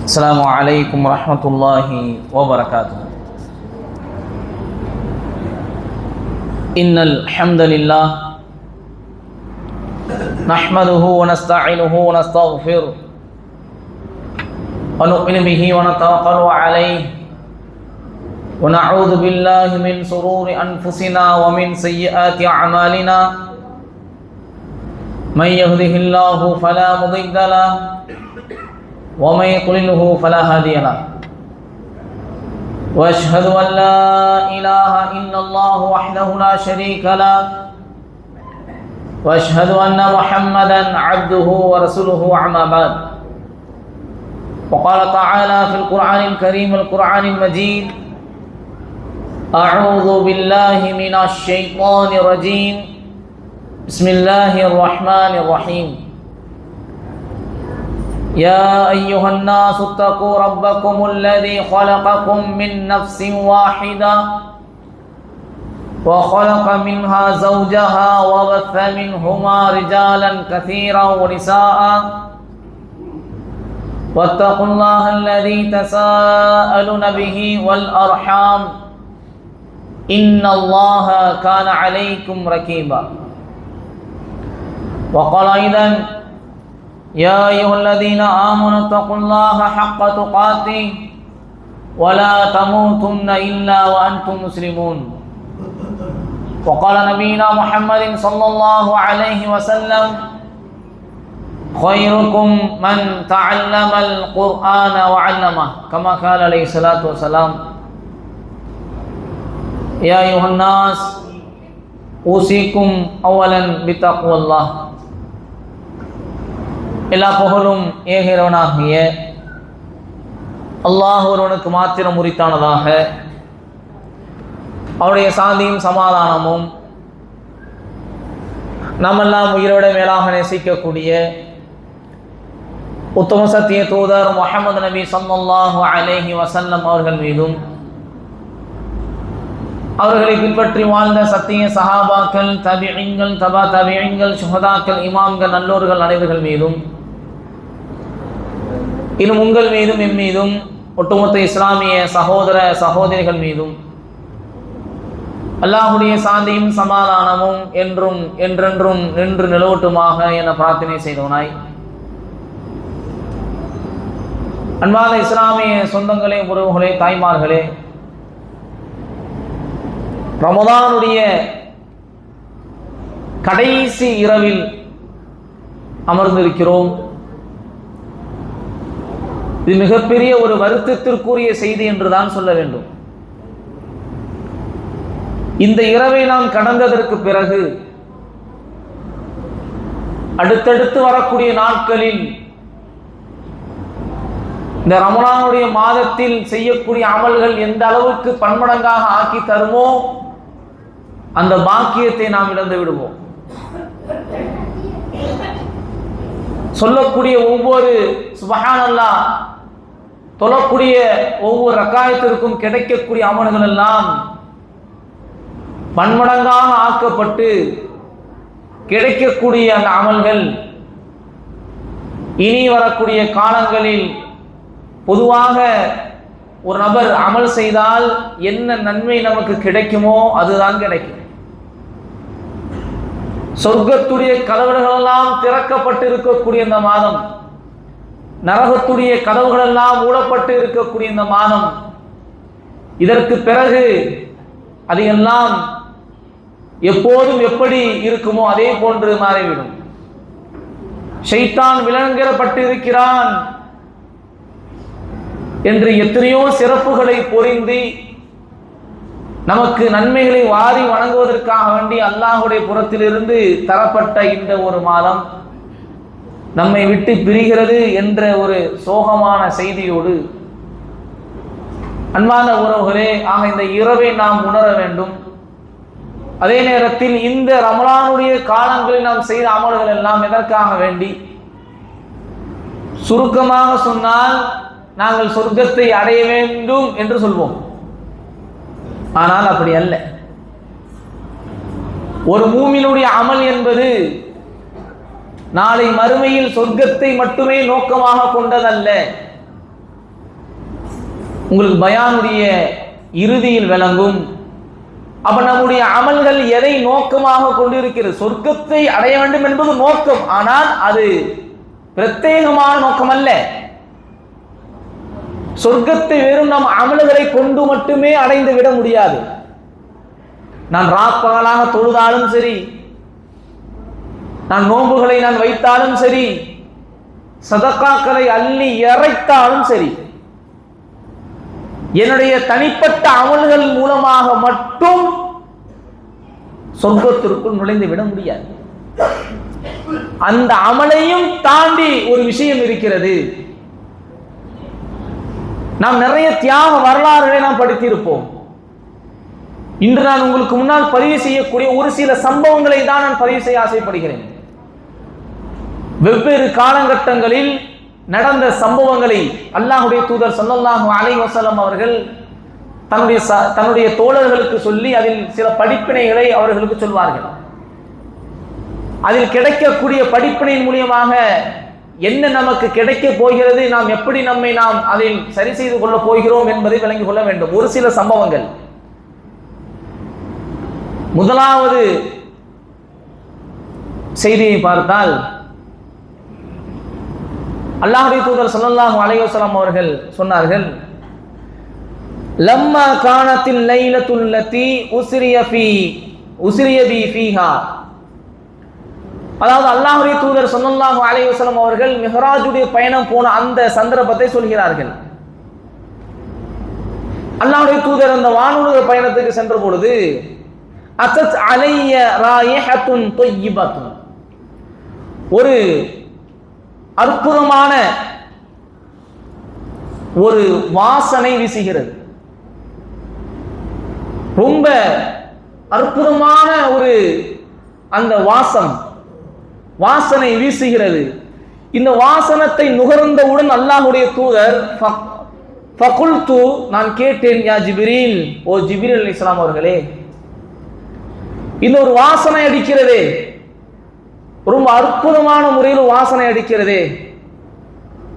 السلام عليكم ورحمة الله وبركاته. إن الحمد لله نحمده ونستعينه ونستغفره ونؤمن به ونتوكل عليه ونعوذ بالله من شرور أنفسنا ومن سيئات أعمالنا. من يهده الله فلا مضل له ومن يضلله فلا هادي له. واشهد ان لا اله الا الله وحده لا شريك له واشهد ان محمدا عبده ورسوله. اما بعد، وقال تعالى في القرآن الكريم القرآن المجيد: أعوذ بالله من الشيطان الرجيم بسم الله الرحمن الرحيم. يا أيها الناس اتقوا ربكم الذي خلقكم من نفس واحدة وخلق منها زوجها وبث منهما رجالا كثيرا ونساء واتقوا الله الذي تساءلون به والأرحام إن الله كان عليكم رقيبا. وقال أيضا: يا أيها الذين آمنوا اتقوا الله حق تقاته ولا تموتن إلا وأنتم مسلمون. وقال نبينا محمد صلى الله عليه وسلم: خيركم من تعلم القرآن وعلمه، كما قال عليه الصلاة والسلام. يا أيها الناس أوصيكم أولا بتقوى الله. எல்லா புகழும் ஏகிறவனாகிய அல்லாஹ் ஒருவனுக்கு மாத்திரம் உரித்தானதாக. அவருடைய சாந்தியும் சமாதானமும் நம்மெல்லாம் உயிரோட மேலாக நேசிக்கக்கூடிய உத்தம சத்திய தூதர் முஹம்மது நபி ஸல்லல்லாஹு அலைஹி வஸல்லம் அவர்கள் மீதும், அவர்களை பின்பற்றி வாழ்ந்த சத்திய சஹாபாக்கள், தபிஈன்கள், தபா தபிஈன்கள், சுஹதாக்கள், இமாம்கள், நல்லோர்கள் அனைவர்கள் மீதும், இன்னும் உங்கள் மீதும் எம் மீதும் ஒட்டுமொத்த இஸ்லாமிய சகோதர சகோதரிகள் மீதும் அல்லாஹுடைய சாந்தியும் சமாதானமும் என்றும் என்றென்றும் நின்று நிலவட்டுமாக என பிரார்த்தனை செய்தவனாய், அன்பான இஸ்லாமிய சொந்தங்களே, உறவுகளே, தாய்மார்களே, ரமதானுடைய கடைசி இரவில் அமர்ந்திருக்கிறோம். இது மிகப்பெரிய ஒரு வருத்தத்திற்குரிய செய்தி என்றுதான் சொல்ல வேண்டும். இந்த இரவை நாம் கடந்ததற்கு பிறகு அடுத்தடுத்து வரக்கூடிய நாட்களில் இந்த ரமலானுடைய மாதத்தில் செய்யக்கூடிய அமல்கள் எந்த அளவுக்கு பன்மடங்காக ஆக்கி தருமோ அந்த பாக்கியத்தை நாம் இழந்து விடுவோம். சொல்லக்கூடிய ஒவ்வொரு சுப்ஹானல்லாஹ், தொழக்கூடிய ஒவ்வொரு ரக்காயத்திற்கும் கிடைக்கக்கூடிய அமல்கள் எல்லாம் பன்மடங்காக ஆக்கப்பட்டு கிடைக்கக்கூடிய அந்த அமல்கள் இனி வரக்கூடிய காலங்களில் பொதுவாக ஒரு நபர் அமல் செய்தால் என்ன நன்மை நமக்கு கிடைக்குமோ அதுதான் கிடைக்கும். சொர்க்கத்துடைய கதவுகள் எல்லாம் திறக்கப்பட்டு இருக்கக்கூடிய இந்த மாதம், நரகத்துடைய கதவுகள் எல்லாம் மூடப்பட்டு இருக்கக்கூடிய இந்த மாதம், இதற்கு பிறகு அது எல்லாம் எப்போதும் எப்படி இருக்குமோ அதே போன்று மாறிவிடும். ஷைத்தான் விலங்கிடப்பட்டு இருக்கிறான் என்று எத்தனையோ சிறப்புகளை பொறிந்து நமக்கு நன்மைகளை வாரி வணங்குவதற்காக வேண்டி அல்லாஹுடைய புறத்திலிருந்து தரப்பட்ட இந்த ஒரு மாதம் நம்மை விட்டு பிரிகிறது என்ற ஒரு சோகமான செய்தியோடு, அன்பான உறவுகளே, ஆக இந்த இரவை நாம் உணர வேண்டும். அதே நேரத்தில் இந்த ரமலானுடைய காலங்களில் நாம் செய்த அமல்கள் எல்லாம் எதற்காக வேண்டி? சுருக்கமாக சொன்னால் நாங்கள் சொர்க்கத்தை அடைய வேண்டும் என்று சொல்வோம். ஆனால் அப்படி அல்ல. ஒரு மூமினுடைய அமல் என்பது நாளை மறுமையில் சொர்க்கத்தை மட்டுமே நோக்கமாக கொண்டதல்ல. உங்களுக்கு பயானுடைய இறுதியில் விளங்கும். அப்ப நம்முடைய அமல்கள் எதை நோக்கமாக கொண்டிருக்கிறது? சொர்க்கத்தை அடைய வேண்டும் என்பது நோக்கம், ஆனால் அது பிரத்யேகமான நோக்கம் அல்ல. சொர்க்கத்தை வெறும் நம் அமல்களை கொண்டு மட்டுமே அடைந்து விட முடியாது. நான் ராப்பகலாக தொழுதாலும் சரி, நான் நோன்புகளை நான் வைத்தாலும் சரி, சதக்காக்களை அள்ளி இறைத்தாலும் சரி, என்னுடைய தனிப்பட்ட அமல்கள் மூலமாக மட்டும் சொர்க்கத்திற்குள் நுழைந்து விட முடியாது. அந்த அமலையும் தாண்டி ஒரு விஷயம் இருக்கிறது. நாம் நிறைய தியாக வரலாறுகளை நாம் படித்திருப்போம். இன்று நான் உங்களுக்கு முன்னால் பதிவு செய்யக்கூடிய ஒரு சில சம்பவங்களை தான் நான் பதிவு செய்ய ஆசைப்படுகிறேன். வெவ்வேறு காலகட்டங்களில் நடந்த சம்பவங்களை அல்லாஹ்வுடைய தூதர் ஸல்லல்லாஹு அலைஹி வஸல்லம் அவர்கள் தன்னுடைய தோழர்களுக்கு சொல்லி அதில் சில படிப்பினைகளை அவர்களுக்கு சொல்வார்கள். அதில் கிடைக்கக்கூடிய படிப்பினையின் மூலியமாக என்ன நமக்கு கிடைக்க போகிறது, நாம் எப்படி நாம் அதில் சரி செய்து கொள்ள போகிறோம் என்பதை விளங்கிக் கொள்ள வேண்டும். ஒரு சில சம்பவங்கள். முதலாவது செய்தியை பார்த்தால், அல்லாஹ்வுடைய தூதர் ஸல்லல்லாஹு அலைஹி வஸல்லம் அவர்கள் சொன்னார்கள், லம்மா கானத்தில் லைலத்துல் லத்தி உஸ்ரிய பி ஃபீஹா. அதாவது அல்லாஹ்வுடைய தூதர் ஸல்லல்லாஹு அலைஹி வஸல்லம் அவர்கள் மிஹ்ராஜுடைய பயணம் போன அந்த சந்தர்ப்பத்தை சொல்கிறார்கள். அல்லாஹ்வுடைய தூதர் அந்த வானுலக பயணத்துக்கு சென்ற பொழுது, அத்தத் அலைய ராயிஹத்துன் தொய்யிபத்துன், ஒரு அற்புதமான ஒரு வாசனை வீசுகிறது. ரொம்ப அற்புதமான ஒரு அந்த வாசனை வீசுகிறது. இந்த வாசனத்தை நுகர்ந்தவுடன் அல்லாஹ்வுடைய தூதர் ஃபகுல்து, நான் கேட்டேன், யா ஜிப்ரீல், ஓ ஜிப்ரீல் அலைஹிஸ்ஸலாம் அவர்களே, இந்த ஒரு வாசனை அடிக்கிறதே, ரொம்ப அற்புதமான முறையில் வாசனை அடிக்கிறதே,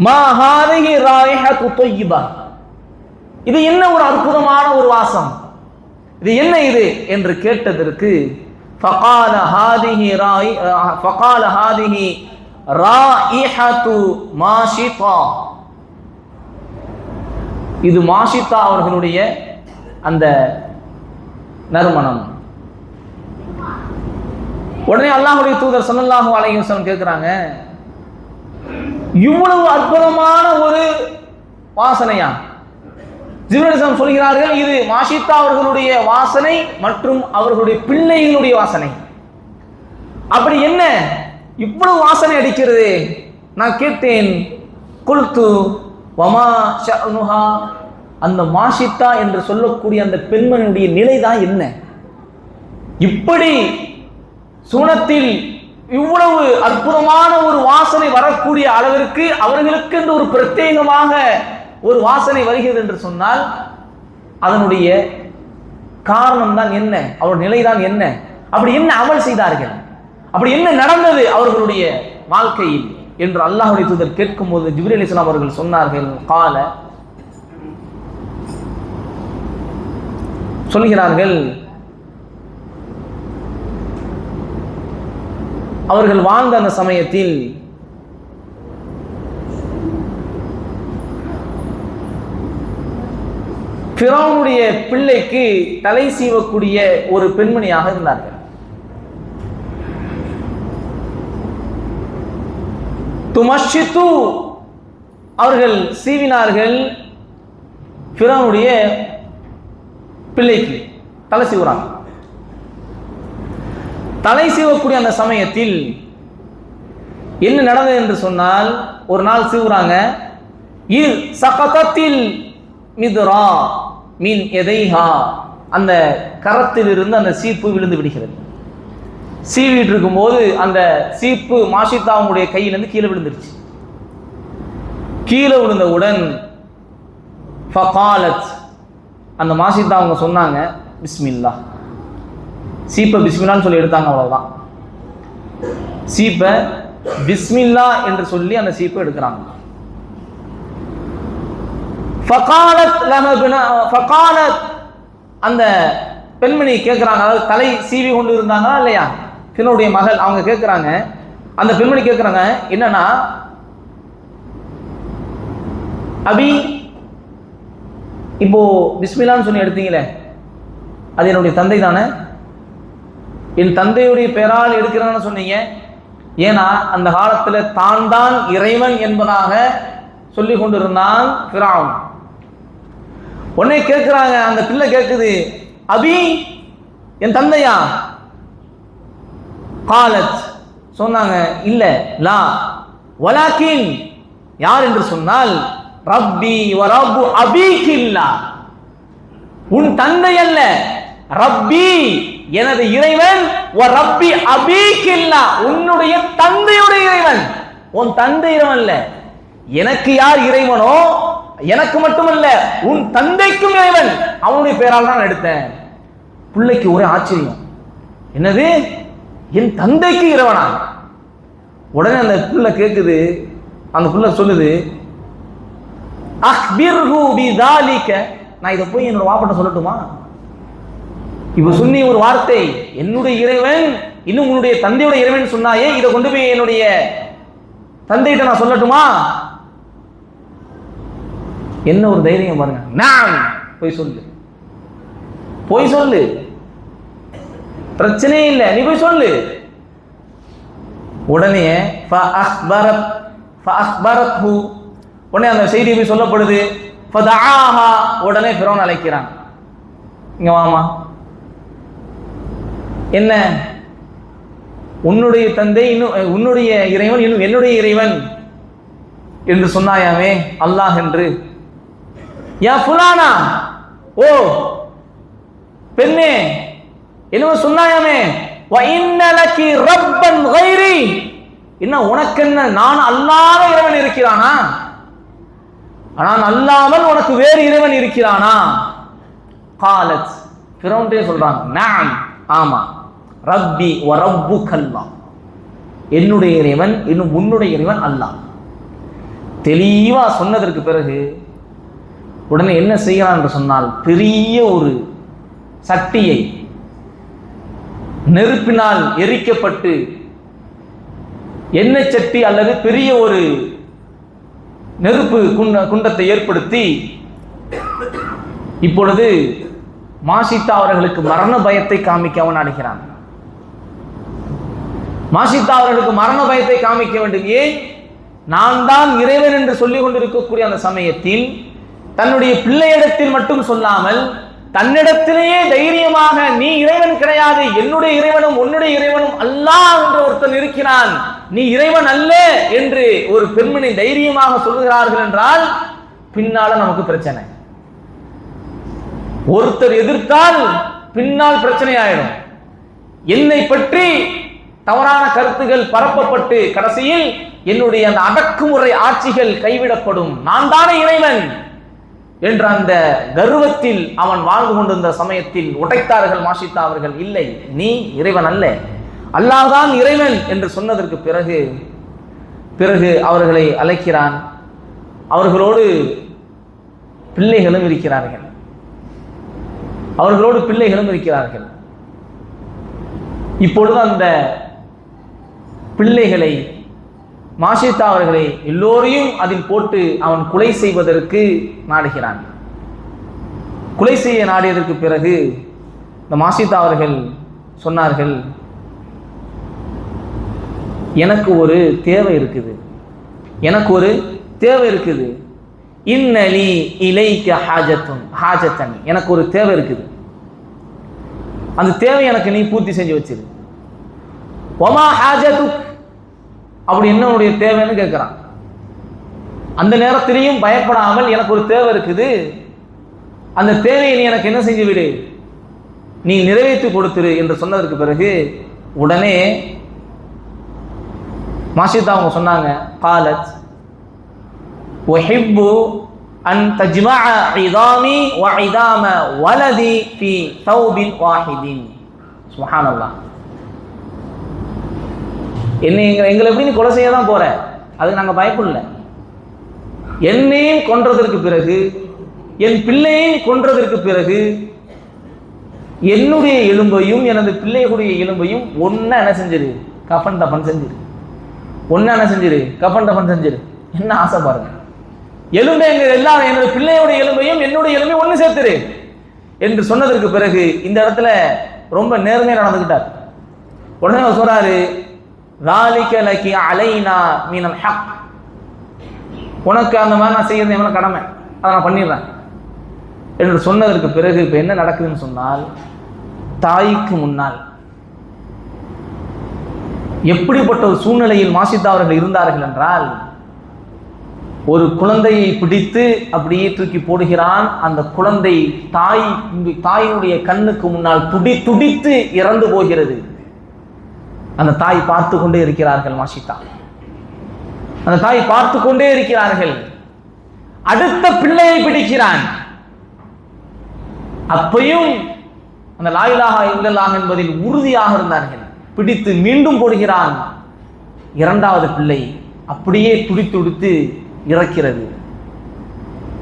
மா ஹாதிஹி ராயிஹத்து தொய்யிபா, இது என்ன ஒரு அற்புதமான ஒரு வாசம், இது என்ன இது என்று கேட்டதற்கு ஃபகால ஹாதிஹி ராயிஹத்து மாஷிதா, இது மாஷிதா அவர்களுடைய அந்த நறுமணம். உடனே அல்லாஹ்வுடைய தூதர் ஸல்லல்லாஹு அலைஹி வஸல்லம் கேட்கிறாங்க, இவ்வளவு அற்புதமான ஒரு வாசனையா? ஜிப்ரீல் அலைஹிஸ்ஸலாம் சொல்கிறார்கள், இது மாஷிதா அவர்களுடைய வாசனை மற்றும் அவர்களுடைய பிள்ளைகளுடைய வாசனை. அப்படி என்ன இவ்வளவு வாசனை அடிக்கிறது? நான் கேட்டேன், குல்து வமா ஷஅனுஹா, அந்த மாஷிதா என்று சொல்லக்கூடிய அந்த பெண்மணியுடைய நிலைதான் என்ன? இப்படி சுனத்தில் இவ்வளவு அற்புதமான ஒரு வாசனை வரக்கூடிய அளவிற்கு அவர்களுக்கு என்று ஒரு பிரத்யேகமாக ஒரு வாசனை வருகிறது என்று சொன்னால் அதனுடைய காரணம் தான் என்ன? அவருடைய நிலைதான் என்ன? அப்படி என்ன அமல் செய்தார்கள்? அப்படி என்ன நடந்தது அவர்களுடைய வாழ்க்கையில் என்று அல்லாஹ்வுடைய தூதர் கேட்கும் போது ஜிப்ரீல் அலைஹிஸ்ஸலாம் அவர்கள் சொன்னார்கள், கால, சொல்கிறார்கள், அவர்கள் வாழ்ந்த அந்த சமயத்தில் ஃபிரௌனுடைய பிள்ளைக்கு தலை சீவக்கூடிய ஒரு பெண்மணியாக இருந்தார்கள். துமஷித்து, அவர்கள் சீவினார்கள் ஃபிரௌனுடைய பிள்ளைக்கு தலை சீவுறாங்க. தலை சீவக்கூடிய அந்த சமயத்தில் என்ன நடந்தது என்று சொன்னால், ஒரு நாள் சீவுறாங்க, இல் சகதத்தில் மிதுரா மின் எதைஹா, அந்த கரத்தில் இருந்து அந்த சீப்பு விழுந்து விடுகிறது. சீவிட்டு இருக்கும்போது அந்த சீப்பு மாஷிதாவுடைய கையிலிருந்து கீழே விழுந்துருச்சு. கீழே விழுந்தவுடன் ஃபகாலத், அந்த மாஷிதா அவங்க சொன்னாங்க, பிஸ்மில்லா, சீப்பை பிஸ்மில்லான்னு சொல்லி எடுத்தாங்க, அவ்வளவுதான். சீப்பை பிஸ்மில்லா என்று சொல்லி அந்த சீப்பை எடுக்கிறாங்க. அந்த பெண்மணி கேட்கிறாங்க, அதாவது தலை சீவி கொண்டு இருந்தாங்களா இல்லையா ஃபிரௌனுடைய மகள், அவங்க கேட்கிறாங்க, அந்த பெண்மணி கேட்கிறாங்க என்னன்னா, அபி இப்போ பிஸ்மில்லான்னு சொல்லி எடுத்தீங்களே அது என்னுடைய தந்தை தானே, என் தந்தையுடைய பெயரால் எடுக்கிறான்னு சொன்னீங்க. ஏன்னா அந்த காலத்தில் தான் இறைவன் என்பதாக சொல்லி கொண்டிருந்தான் ஃபிரௌன். உடனே கேட்கிறாங்க, அந்த பிள்ளை கேட்குது, அபி என் தந்தையா? காலத் சொன்னாங்க, இல்ல லா வலாக்கின் யார் என்று சொன்னால் ரப்பி வ ரப்பு அபீகில்லா, உன் தந்தை அல்ல, ரப்பி எனது இறைவன், வ ரப்பி அபீகில்லா உன்னுடைய தந்தையுடைய இறைவன். உன் தந்தை இறைவன் அல்ல, எனக்கு யார் இறைவனோ எனக்கு மட்டுமல்ல உன் தந்தைக்கும் இறைவன், அவனுடைய பெயரால் தான் எடுத்தேன். பிள்ளைக்கு ஒரே ஆச்சரியம், என்னது என் தந்தைக்கு இறைவனா? உடனே அந்த பிள்ளை கேட்குது, அந்த பிள்ளை சொல்லுது, அக்பிர்ஹு பிதாலிக, நான் இதை போய் என்னோட வாப்பட்ட சொல்லட்டுமா? இப்ப சொன்னி ஒரு வார்த்தை, என்னுடைய இறைவன் இன்னும் உன்னுடைய தந்தையோட இறைவன் சொன்னாயே, இதை கொண்டு போய் என்னுடைய தந்தைகிட்ட நான் சொல்லட்டுமா? என்ன ஒரு தைரியம் பாருங்க. நான் போய் சொல்லு, போய் சொல்லு, பிரச்சனையே இல்லை, நீ போய் சொல்லு. உடனே உடனே அந்த செய்தி போய் சொல்லப்படுது. உடனே ஃபிரௌன் அழைக்கிறான், இங்க வாமா, என்ன உன்னுடைய தந்தை இன்னும் உன்னுடைய இறைவன் இன்னும் என்னுடைய இறைவன் என்று சொன்னாயாமே அல்லாஹ் என்று. யா ஃபுலானா, ஓ பெண்ணே என்னவோ சொன்னாயாமே, வ இன்னலகி ரப்பன் கைரி, என்ன உனக்கு என்ன, நான் அல்லாத இறைவன் இருக்கிறானா? நான் அல்லாமல் உனக்கு வேறு இறைவன் இருக்கிறானா? காலத் ஃபிரௌன்டே சொல்றாங்க, நான் ஆமா, ரப்பி வ ரப்புக்கல்லா, என்னுடைய இறைவன் இன்னும் உன்னுடைய இறைவன் அல்லாஹ். தெளிவா சொன்னதற்கு பிறகு உடனே என்ன செய்யலாம் என்று சொன்னால், பெரிய ஒரு சட்டியை நெருப்பினால் எரிக்கப்பட்டு எண்ணெய் சட்டி அல்லது பெரிய ஒரு நெருப்பு குண்டத்தை ஏற்படுத்தி இப்பொழுது மாஷித்தா அவர்களுக்கு மரண பயத்தை காமிக்க அவன் அடைகிறான். மாஷித்தா அவர்களுக்கு மரண பயத்தை காமிக்க வேண்டும். ஏன்? நான் தான் இறைவன் என்று சொல்லிக் கொண்டிருக்கக்கூடிய அந்த சமயத்தில் தன்னுடைய பிள்ளையிடத்தில் மட்டும் சொல்லாமல் தன்னிடத்திலேயே தைரியமாக, நீ இறைவன் கிடையாது, என்னுடைய இறைவனும் உன்னுடைய இறைவனும் அல்லாஹ் என்று ஒருத்தன் இருக்கிறான், நீ இறைவன் அல்ல என்று ஒரு பெண்மணி தைரியமாக சொல்கிறார்கள் என்றால் பின்னால நமக்கு பிரச்சனை. ஒருத்தர் எதிர்த்தால் பின்னால் பிரச்சனை ஆயிடும். என்னை பற்றி தவறான கருத்துகள் பரப்பப்பட்டு கடைசியில் என்னுடைய அந்த அடக்குமுறை ஆட்சிகள் கைவிடப்படும். நான் தானே இறைவன் என்ற அந்த கர்வத்தில் அவன் வாழ்ந்து கொண்டிருந்த சமயத்தில் உடைத்தார்கள் மாஷித்தா அவர்கள். இல்லை, நீ இறைவன் அல்ல, அல்லாஹ் தான் இறைவன் என்று சொன்னதற்கு பிறகு அவர்களை அழைக்கிறான். அவர்களோடு பிள்ளைகளும் இருக்கிறார்கள். இப்பொழுது அந்த பிள்ளைகளை மாஷித்தா அவர்களை எல்லோரையும் அதில் போட்டு அவன் கொலை செய்வதற்கு நாடுகிறான். கொலை செய்ய நாடியதற்கு பிறகு இந்த மாஷித்தா அவர்கள் சொன்னார்கள், எனக்கு ஒரு தேவை இருக்குது, இன்னலி இலைக்க ஹாஜத்தன், எனக்கு ஒரு தேவை இருக்குது, அந்த தேவை எனக்கு நீ பூர்த்தி செஞ்சு வச்சிரு. ஒமா ஹாஜத்துக், அப்படி என்ன உன்னுடைய தேவைன்னு கேட்கிறான். அந்த நேரத்திலையும் பயப்படாமல், எனக்கு ஒரு தேவை இருக்குது, அந்த தேவையை நீ எனக்கு என்ன செஞ்சு விடு, நீ நிறைவேற்றி கொடுத்துரு என்று சொன்னதற்கு பிறகு உடனே மாஷித்தா அவங்க சொன்னாங்க, காலத் உஹிப்பு அன் தஜ்மஅ இதாமி வ இதாம வலதி ஃபி தௌபின் வாஹிதின். சுப்ஹானல்லாஹ். எங்களை எப்படி நீ கொலை செய்ய தான் போற, அதுக்கு நாங்கள் பயப்படல. என்னையும் கொன்றதற்கு பிறகு என் பிள்ளையை கொன்றதற்கு பிறகு என்னுடைய எலும்பையும் எனது பிள்ளைகளுடைய எலும்பையும் ஒன்னா என்ன செஞ்சிரு, கஃபன் தஃபன் செஞ்சிரு. ஒன்னா என்ன செஞ்சிரு, கஃபன் தஃபன் செஞ்சிரு. என்ன ஆசை பாருங்க. எலும்பை எல்லாரும் என்னுடைய பிள்ளையோட எலும்பையும் என்னுடைய எலும்பையும் ஒன்று சேர்த்துரு என்று சொன்னதற்கு பிறகு இந்த இடத்துல ரொம்ப நேர்மையா நடந்துக்கிட்டார். உடனே அவர் சொல்றாரு, ذَلِكَ لَكِ عَلَيْنَا مِنَ الْحَقِّ, உனக்கு அந்த மாதிரி நான் செய்யறது எவ்வளவு கடமை, அதை நான் பண்ணிடுறேன் என்று சொன்னதற்கு பிறகு இப்ப என்ன நடக்குதுன்னு சொன்னால், தாய்க்கு முன்னால் எப்படிப்பட்ட ஒரு சூழ்நிலையில் மாசித்தா அவர்கள் இருந்தார்கள் என்றால், ஒரு குழந்தையை பிடித்து அப்படியே தூக்கி போடுகிறான். அந்த குழந்தை தாயினுடைய கண்ணுக்கு முன்னால் துடித்து இறந்து போகிறது. அந்த தாய் பார்த்து கொண்டே இருக்கிறார்கள். மாசித்தா அந்த தாய் பார்த்து கொண்டே இருக்கிறார்கள். அடுத்த பிள்ளையை பிடிக்கிறான். அப்பையும் அந்த லா இலாஹா இல்லல்லாஹ் என்பதில் உறுதியாக இருந்தார்கள். பிடித்து மீண்டும் போடுகிறான். இரண்டாவது பிள்ளை அப்படியே துடித்து இறக்கிறது.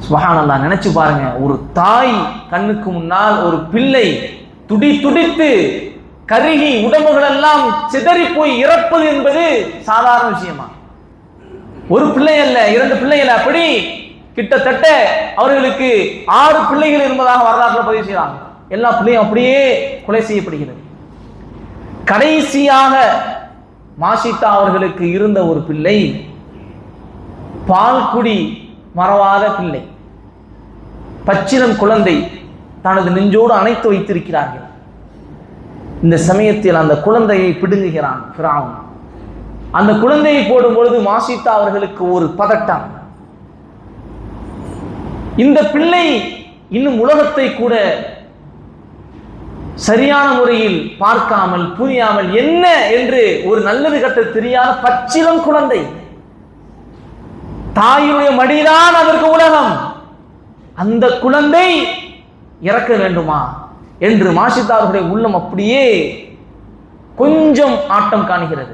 சுப்ஹானல்லாஹ், நினைச்சு பாருங்க, ஒரு தாய் கண்ணுக்கு முன்னால் ஒரு பிள்ளை துடித்து கருகி உடம்புகள் எல்லாம் சிதறி போய் இறப்பது என்பது சாதாரண விஷயமா? ஒரு பிள்ளை அல்ல, 2 பிள்ளைகள், அப்படி கிட்டத்தட்ட அவர்களுக்கு 6 பிள்ளைகள் என்பதாக வரலாற்றில் பதிவு செய்யறாங்க. எல்லா பிள்ளையும் அப்படியே கொலை செய்யப்படுகிறது. கடைசியாக மாசித்தா அவர்களுக்கு இருந்த ஒரு பிள்ளை பால்குடி மறவாத பிள்ளை, பச்சிளம் குழந்தை, தனது நெஞ்சோடு அணைத்து வைத்திருக்கிறார்கள். இந்த சமயத்தில் அந்த குழந்தையை பிடுங்குகிறான் ஃபிரௌன். அந்த குழந்தையை போடும் பொழுது மாசித்தா அவர்களுக்கு ஒரு பதட்டம். இந்த பிள்ளை இன்னும் உலகத்தை கூட சரியான முறையில் பார்க்காமல் புரியாமல் என்ன என்று ஒரு நல்லது கட்ட தெரியாத பச்சிளம் குழந்தை, தாயுடைய மடிதான் அதற்கு உலகம். அந்த குழந்தை இறக்க வேண்டுமா என்று மாசித்தா அவர்களுடைய உள்ளம் அப்படியே கொஞ்சம் ஆட்டம் காணுகிறது.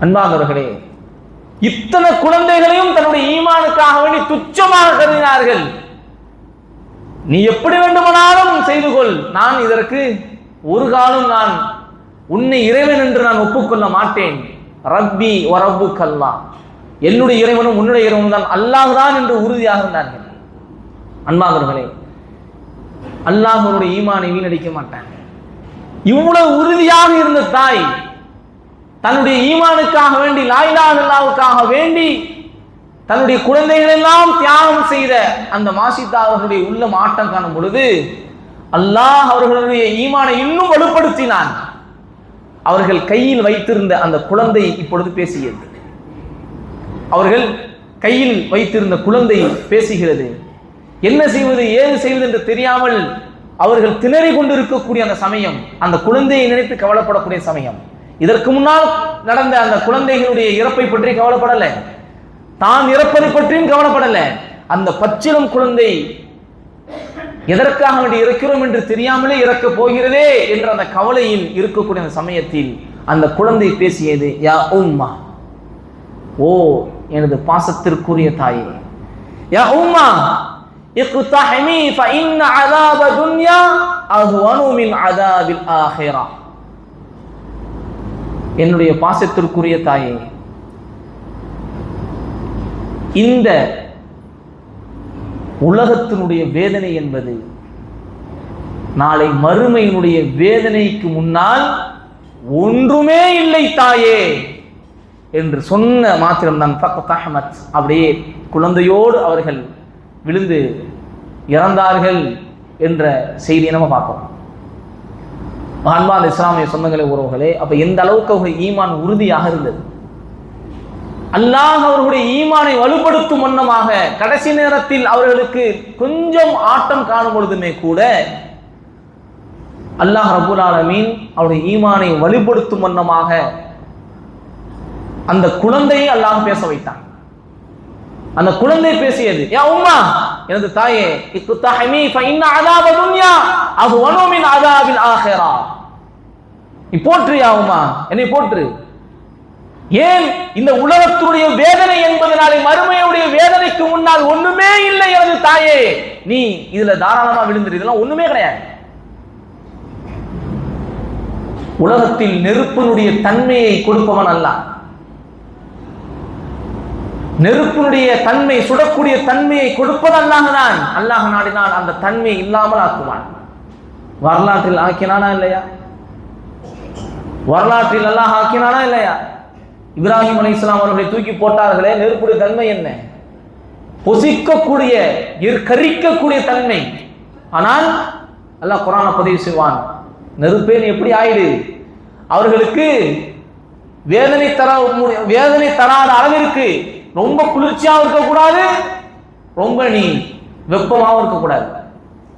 அன்பானவர்களே, இத்தனை குழந்தைகளையும் தன்னுடைய ஈமானுக்காக வேண்டி துச்சமாக கருதினார்கள். நீ எப்படி வேண்டுமானாலும் செய்து கொள், நான் இதற்கு ஒரு காலம் நான் உன்னை இறைவன் என்று நான் ஒப்புக்கொள்ள மாட்டேன். ரப்பி வ ரப்புக்கல்லாஹ், என்னுடைய இறைவனும் உன்னுடைய இறைவனும் தான், அல்லாஹ் தான் என்று உறுதியாக இருந்தார்கள். அன்பானவர்களே, அல்லாஹ்வுடைய ஈமானை வீணடிக்க மாட்டாங்க. இவ்வளவு உறுதியாக இருந்த தாய் தன்னுடைய ஈமானுக்காக வேண்டி, லா இலாஹா இல்லல்லாஹ்வுக்காக வேண்டி தன்னுடைய குழந்தைகள் எல்லாம் தியாகம் செய்த அந்த மாசித்தா அவர்களுடைய உள்ளம் ஆட்டம் காணும் பொழுது அல்லாஹ் அவர்களுடைய ஈமானை இன்னும் வலுப்படுத்தினான். அவர்கள் கையில் வைத்திருந்த அந்த குழந்தை இப்பொழுது பேசியது. அவர்கள் கையில் வைத்திருந்த குழந்தை பேசுகிறது. என்ன செய்வது ஏது செய்வது என்று தெரியாமல் அவர்கள் திணறி கொண்டிருக்கக்கூடிய அந்த சமயம், அந்த குழந்தையை நினைத்து கவலைப்படக்கூடிய சமயம். இதற்கு முன்னால் நடந்த அந்த குழந்தைகளுடைய இறப்பை பற்றி கவலைப்படல, தான் இறப்பதை பற்றியும் கவலைப்படல. அந்த பச்சிளம் குழந்தை எதற்காக வேண்டி இறக்கிறோம் என்று தெரியாமலே இறக்கப் போகிறதே என்ற அந்த கவலையில் இருக்கக்கூடிய அந்த சமயத்தில் அந்த குழந்தை பேசியது, யா உம்மா, ஓ எனது பாசத்திற்குரிய தாயே, யா உம்மா இக்தஹமி ஃபஇன்ன அஸாப துன்யா அஹ்வனு மின் அஸாபில் ஆখিরা. என்னுடைய பாசத்திற்குரிய தாயே, இந்த உலகத்தினுடைய வேதனை என்பது நாளை மறுமையினுடைய வேதனைக்கு முன்னால் ஒன்றுமே இல்லை தாயே என்று சொன்ன மாத்திரம்தான் ஃபக்தஹமத், அப்படியே குழந்தையோடு அவர்கள் விழுந்து இறந்தார்கள் என்ற செய்தியை நம்ம பார்ப்போம். அன்பான இஸ்லாமிய சொந்தங்களே, உறவுகளே, அப்ப எந்த அளவுக்கு அவர்கள் ஈமான் உறுதியாக இருந்தது. அல்லாஹ் அவர்களுடைய ஈமானை வலுப்படுத்தும் வண்ணமாக கடைசி நேரத்தில் அவர்களுக்கு கொஞ்சம் ஆட்டம் காணும் பொழுதுமே கூட அல்லாஹ் ரப்பல் ஆலமீன் அவருடைய ஈமானை வலுப்படுத்தும் வண்ணமாக அந்த குழந்தையை அல்லாஹ் பேச வைத்தான். அந்த குழந்தை பேசியது, யா உம்மா, எனது தாயே, இக்தஹமி ஃபஇன்ன அஸாப துன்யா அஹ்வனு மின் அஸாபில் ஆখিরা. நீ போற்று யா உம்மா, என்னை போற்று. ஏன் இந்த உலகத்துடைய வேதனை என்பதனாலே மறுமையுடைய வேதனைக்கு முன்னால் ஒண்ணுமே இல்லை எனது தாயே நீ இதுல தாராளமா விழுந்துரு, இதெல்லாம் ஒண்ணுமே கிடையாது. உலகத்தில் நெருப்பினுடைய தன்மையை கொடுப்பவன் அல்லாஹ். நெருப்பினுடைய தன்மை, சுடக்கூடிய தன்மையை கொடுப்பது அல்லாஹ் தான். அல்லாஹ் நாடினால் அந்த தன்மை இல்லாமல் ஆக்குவான். வரலாற்றில் ஆக்கினானா இல்லையா? வரலாற்றில் அல்லாஹ் ஆக்கினானா இல்லையா? இப்ராஹிம் அலைஹிஸ்ஸலாம் அவர்களை தூக்கி போட்டார்களே, நெருப்புடைய தன்மை என்ன? பொசிக்கக்கூடிய, கரிக்கக்கூடிய தன்மை. ஆனால் அல்லாஹ் குர்ஆனை பதிவு செய்வான், நெருப்பேன் எப்படி ஆயிடு, அவர்களுக்கு வேதனை தராத அளவிற்கு ரொம்ப குளிர்ச்சியாகவும் இருக்கக்கூடாது, ரொம்ப நீ வெப்பமாகவும் இருக்கக்கூடாது,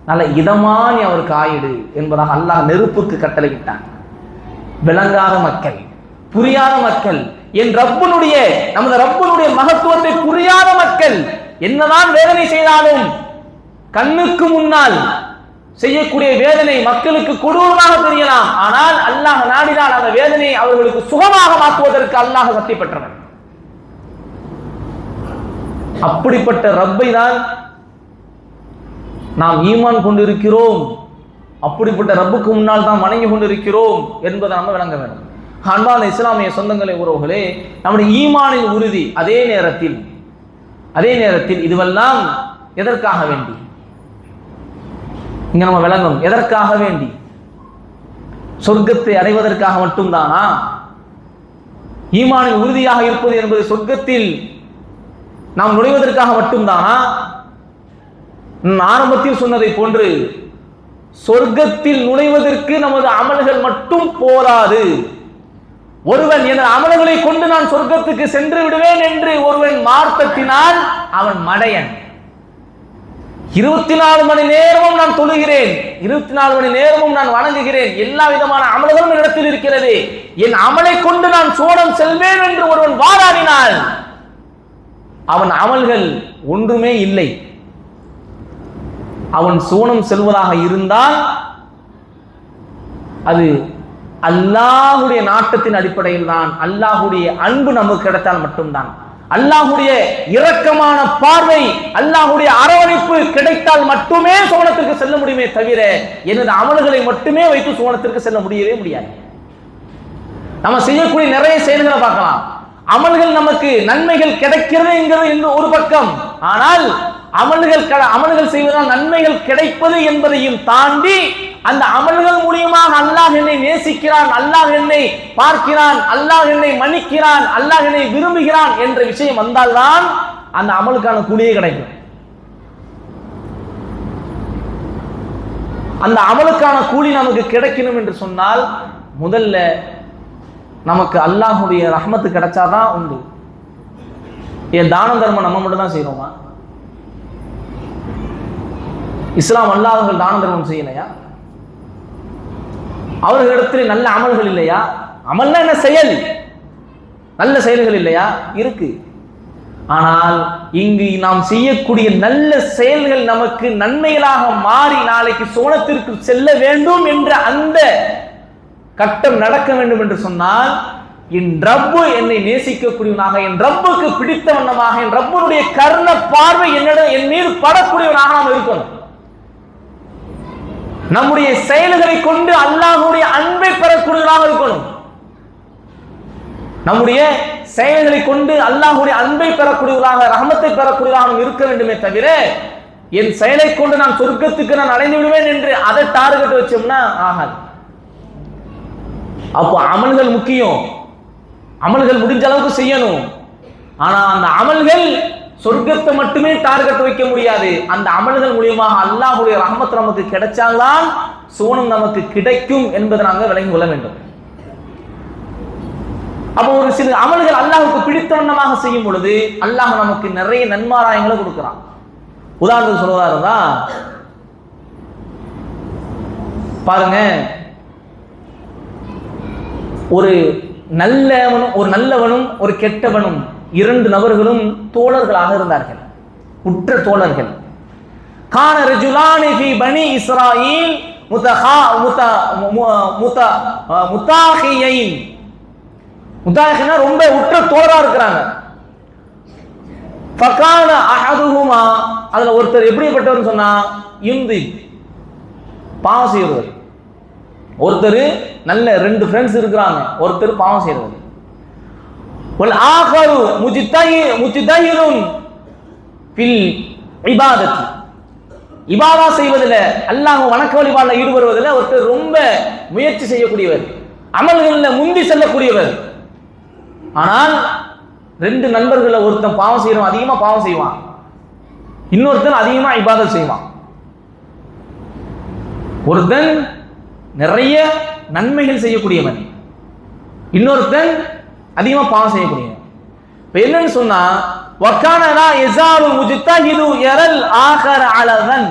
நல்ல இதமா நீ அவருக்கு ஆயிடு என்பதாக அல்லாஹ் நெருப்புக்கு கட்டளையிட்டான். விளங்காத மக்கள், புரியாத மக்கள், என் ரப்பனுடைய, நமது ரப்பனுடைய மகத்துவத்தை புரியாத மக்கள் என்னதான் வேதனை செய்தாலும் கண்ணுக்கு முன்னால் செய்யக்கூடிய வேதனை மக்களுக்கு கொடூரமாக தெரியலாம். ஆனால் அல்லாஹ் நாடினால் அந்த வேதனை அவர்களுக்கு சுகமாக மாற்றுவதற்கு அல்லாஹ் சக்தி பெற்றவன். அப்படிப்பட்ட ரப்பை தான் நாம் ஈமான் கொண்டிருக்கிறோம், அப்படிப்பட்ட ரப்புக்கு முன்னால் தான் வணங்கி கொண்டிருக்கிறோம் என்பதை நம்ம விளங்க வேண்டும். அன்பான இஸ்லாமிய சொந்தங்களை உறவுகளே, நம்முடைய ஈமானின் உறுதி அதே நேரத்தில் இதுவெல்லாம் எதற்காக வேண்டி இங்க நம்ம விளங்கும், எதற்காக வேண்டி? சொர்க்கத்தை அடைவதற்காக மட்டும்தானா? ஈமானில் உறுதியாக இருப்பது என்பது சொர்க்கத்தில் நாம் நுழைவதற்காக மட்டும்தானா? ஆரம்பத்தில் சொன்னதை போன்று சொர்க்கத்தில் நுழைவதற்கு நமது அமல்கள் மட்டும் போராது. ஒருவன் என் அமல்களை கொண்டு நான் சொர்க்கத்துக்கு சென்று விடுவேன் என்று ஒருவன் மார்த்தத்தினால் அவன் மடையன். 24 மணி நேரமும் நான் தொழுகிறேன், 24 மணி நேரமும் நான் வணங்குகிறேன், எல்லா விதமான அமல்களும் இடத்தில் இருக்கிறது, என் அமலை கொண்டு நான் சோனம் செல்வேன் என்று ஒருவன் வாதாடினால் அவன் அமல்கள் ஒன்றுமே இல்லை. அவன் சோனம் செல்வதாக இருந்தால் அது அல்லாஹுடைய நாட்டத்தின் அடிப்படையில் தான், அல்லாஹுடைய அன்பு நமக்கு கிடைத்தால் மட்டும்தான், அல்லாஹுடைய இரக்கமான பார்வை, அல்லாஹுடைய அரவணைப்பு கிடைத்தால் மட்டுமே சோனத்திற்கு செல்ல முடியுமே தவிர எனது அமல்களை மட்டுமே வைத்து சோனத்திற்கு செல்ல முடியவே முடியாது. நம்ம செய்யக்கூடிய நிறைய செயல்களை பார்க்கலாம், அமல்கள் நமக்கு நன்மைகள் கிடைக்கிறது என்கிறது ஒரு பக்கம், ஆனால் அமல்கள் செய்வதால் நன்மைகள் கிடைப்பது என்பதையும் தாண்டி அந்த அமல்கள் மூலியமாக அல்லாஹ் என்னை நேசிக்கிறான், அல்லாஹ் என்னை பார்க்கிறான், அல்லாஹ் என்னை மன்னிக்கிறான், அல்லாஹ் என்னை விரும்புகிறான் என்ற விஷயம் வந்தால்தான் அந்த அமலுக்கான கூலியே கிடைக்கும். அந்த அமலுக்கான கூலி நமக்கு கிடைக்கணும் என்று சொன்னால் முதல்ல நமக்கு அல்லாஹுடைய ரஹ்மத்து கிடைச்சாதான் உண்டு. ஏன் தான தர்மம் நம்ம மட்டும் தான் செய்யறோமா? இஸ்லாம் அல்லாதவர்கள் தான தர்மம் செய்யலையா? அவர்களிடத்தில் நல்ல அமல்கள் இல்லையா? அமல்னா என்ன? செயல், நல்ல செயல்கள் இல்லையா? இருக்கு. ஆனால் இங்கு நாம் செய்யக்கூடிய நல்ல செயல்கள் நமக்கு நன்மைகளாக மாறி நாளைக்கு சோனத்திற்கு செல்ல வேண்டும் என்ற அந்த கட்டம் நடக்க வேண்டும் என்று சொன்னால் என் ரப்பு என்னை நேசிக்கக்கூடியவனாக, என் ரப்புக்கு பிடித்த வண்ணமாக, என் ரப்பனுடைய கர்ண பார்வை என் மீது படக்கூடியவனாக நாம் இருக்கணும். நம்முடைய செயல்களை கொண்டு அல்லாஹ்வுடைய அன்பை பெறக்கூடியவனாக இருக்கணும். நம்முடைய செயல்களை கொண்டு அல்லாஹ்வுடைய அன்பை பெறக்கூடியவராக, ரஹமத்தை பெறக்கூடியவராக இருக்க வேண்டுமே தவிர என் செயலை கொண்டு நான் சொர்க்கத்துக்கு நான் அடைந்து விடுவேன் என்று அதை டார்கெட் வச்சோம்னா ஆகாது. அப்போ அமல்கள் முக்கியம், அமல்கள் முடிஞ்ச அளவுக்கு செய்யணும். ஆனா அந்த அமல்கள் சொர்க்கத்தை மட்டுமே டார்கெட் வைக்க முடியாது. அந்த அமல்கள் மூலியமாக அல்லாஹ்வுடைய ரஹமத் நமக்கு கிடைச்சால்தான் சோனம் நமக்கு கிடைக்கும் என்பதை நாங்கள் விளங்கிக் கொள்ள வேண்டும். அப்போ ஒரு சில அமல்கள் அல்லாஹ்வுக்கு பிடித்தவண்ணமாக செய்யும் பொழுது அல்லாஹ் நமக்கு நிறைய நன்மாராயங்களை கொடுக்கிறான். உதாரணத்துக்கு சொல்வதா இருந்தா பாருங்க, ஒரு நல்லவனும் ஒரு கெட்டவனும் இரண்டு நபர்களும் தோழர்களாக இருந்தார்கள், உற்ற தோழர்கள். கான ரஜுலானி ஃபீ பனி இஸ்ராயீல் முதாஹியைன். முதாஹினா ரொம்ப உற்ற தோழரா இருக்கிறாங்க. ஃபகான அஹதுஹுமா அதுல ஒருத்தர் எப்படிப்பட்டவர் சொன்னா இந்தி பாவம் செய்யறவர். ஒருத்தர் நல்ல 2 ஃப்ரெண்ட்ஸ் இருக்கிறாங்க, ஒருத்தர் பாவம் செய்யறவர். வல் ஆகரு முஜ்தஹிதுன் ஃபில் இபாதத்தி, இபாதா செய்வதில் அல்லாஹ் வணக்க வழிபாடுல ஈடுபடுவதில் ஒருத்தர் ரொம்ப முயற்சி செய்யக்கூடியவர், அமல்களில் முந்தி செல்லக்கூடியவர். ஆனால் 2 நண்பர்களை ஒருத்தன் பாவம் செய்யறவன் அதிகமா பாவம் செய்வான், இன்னொருத்தன் அதிகமா இபாதத் செய்வான். ஒருத்தன் நிறைய நன்மைகள் செய்யக்கூடியவன், இன்னொருத்தன் அதிகமா பாவம் செய்யக்கூடியவன். இப்ப என்னன்னு சொன்னா வக்கானனா யஸாலு முஜ்தஹிது யரல் ஆகர அலதன்,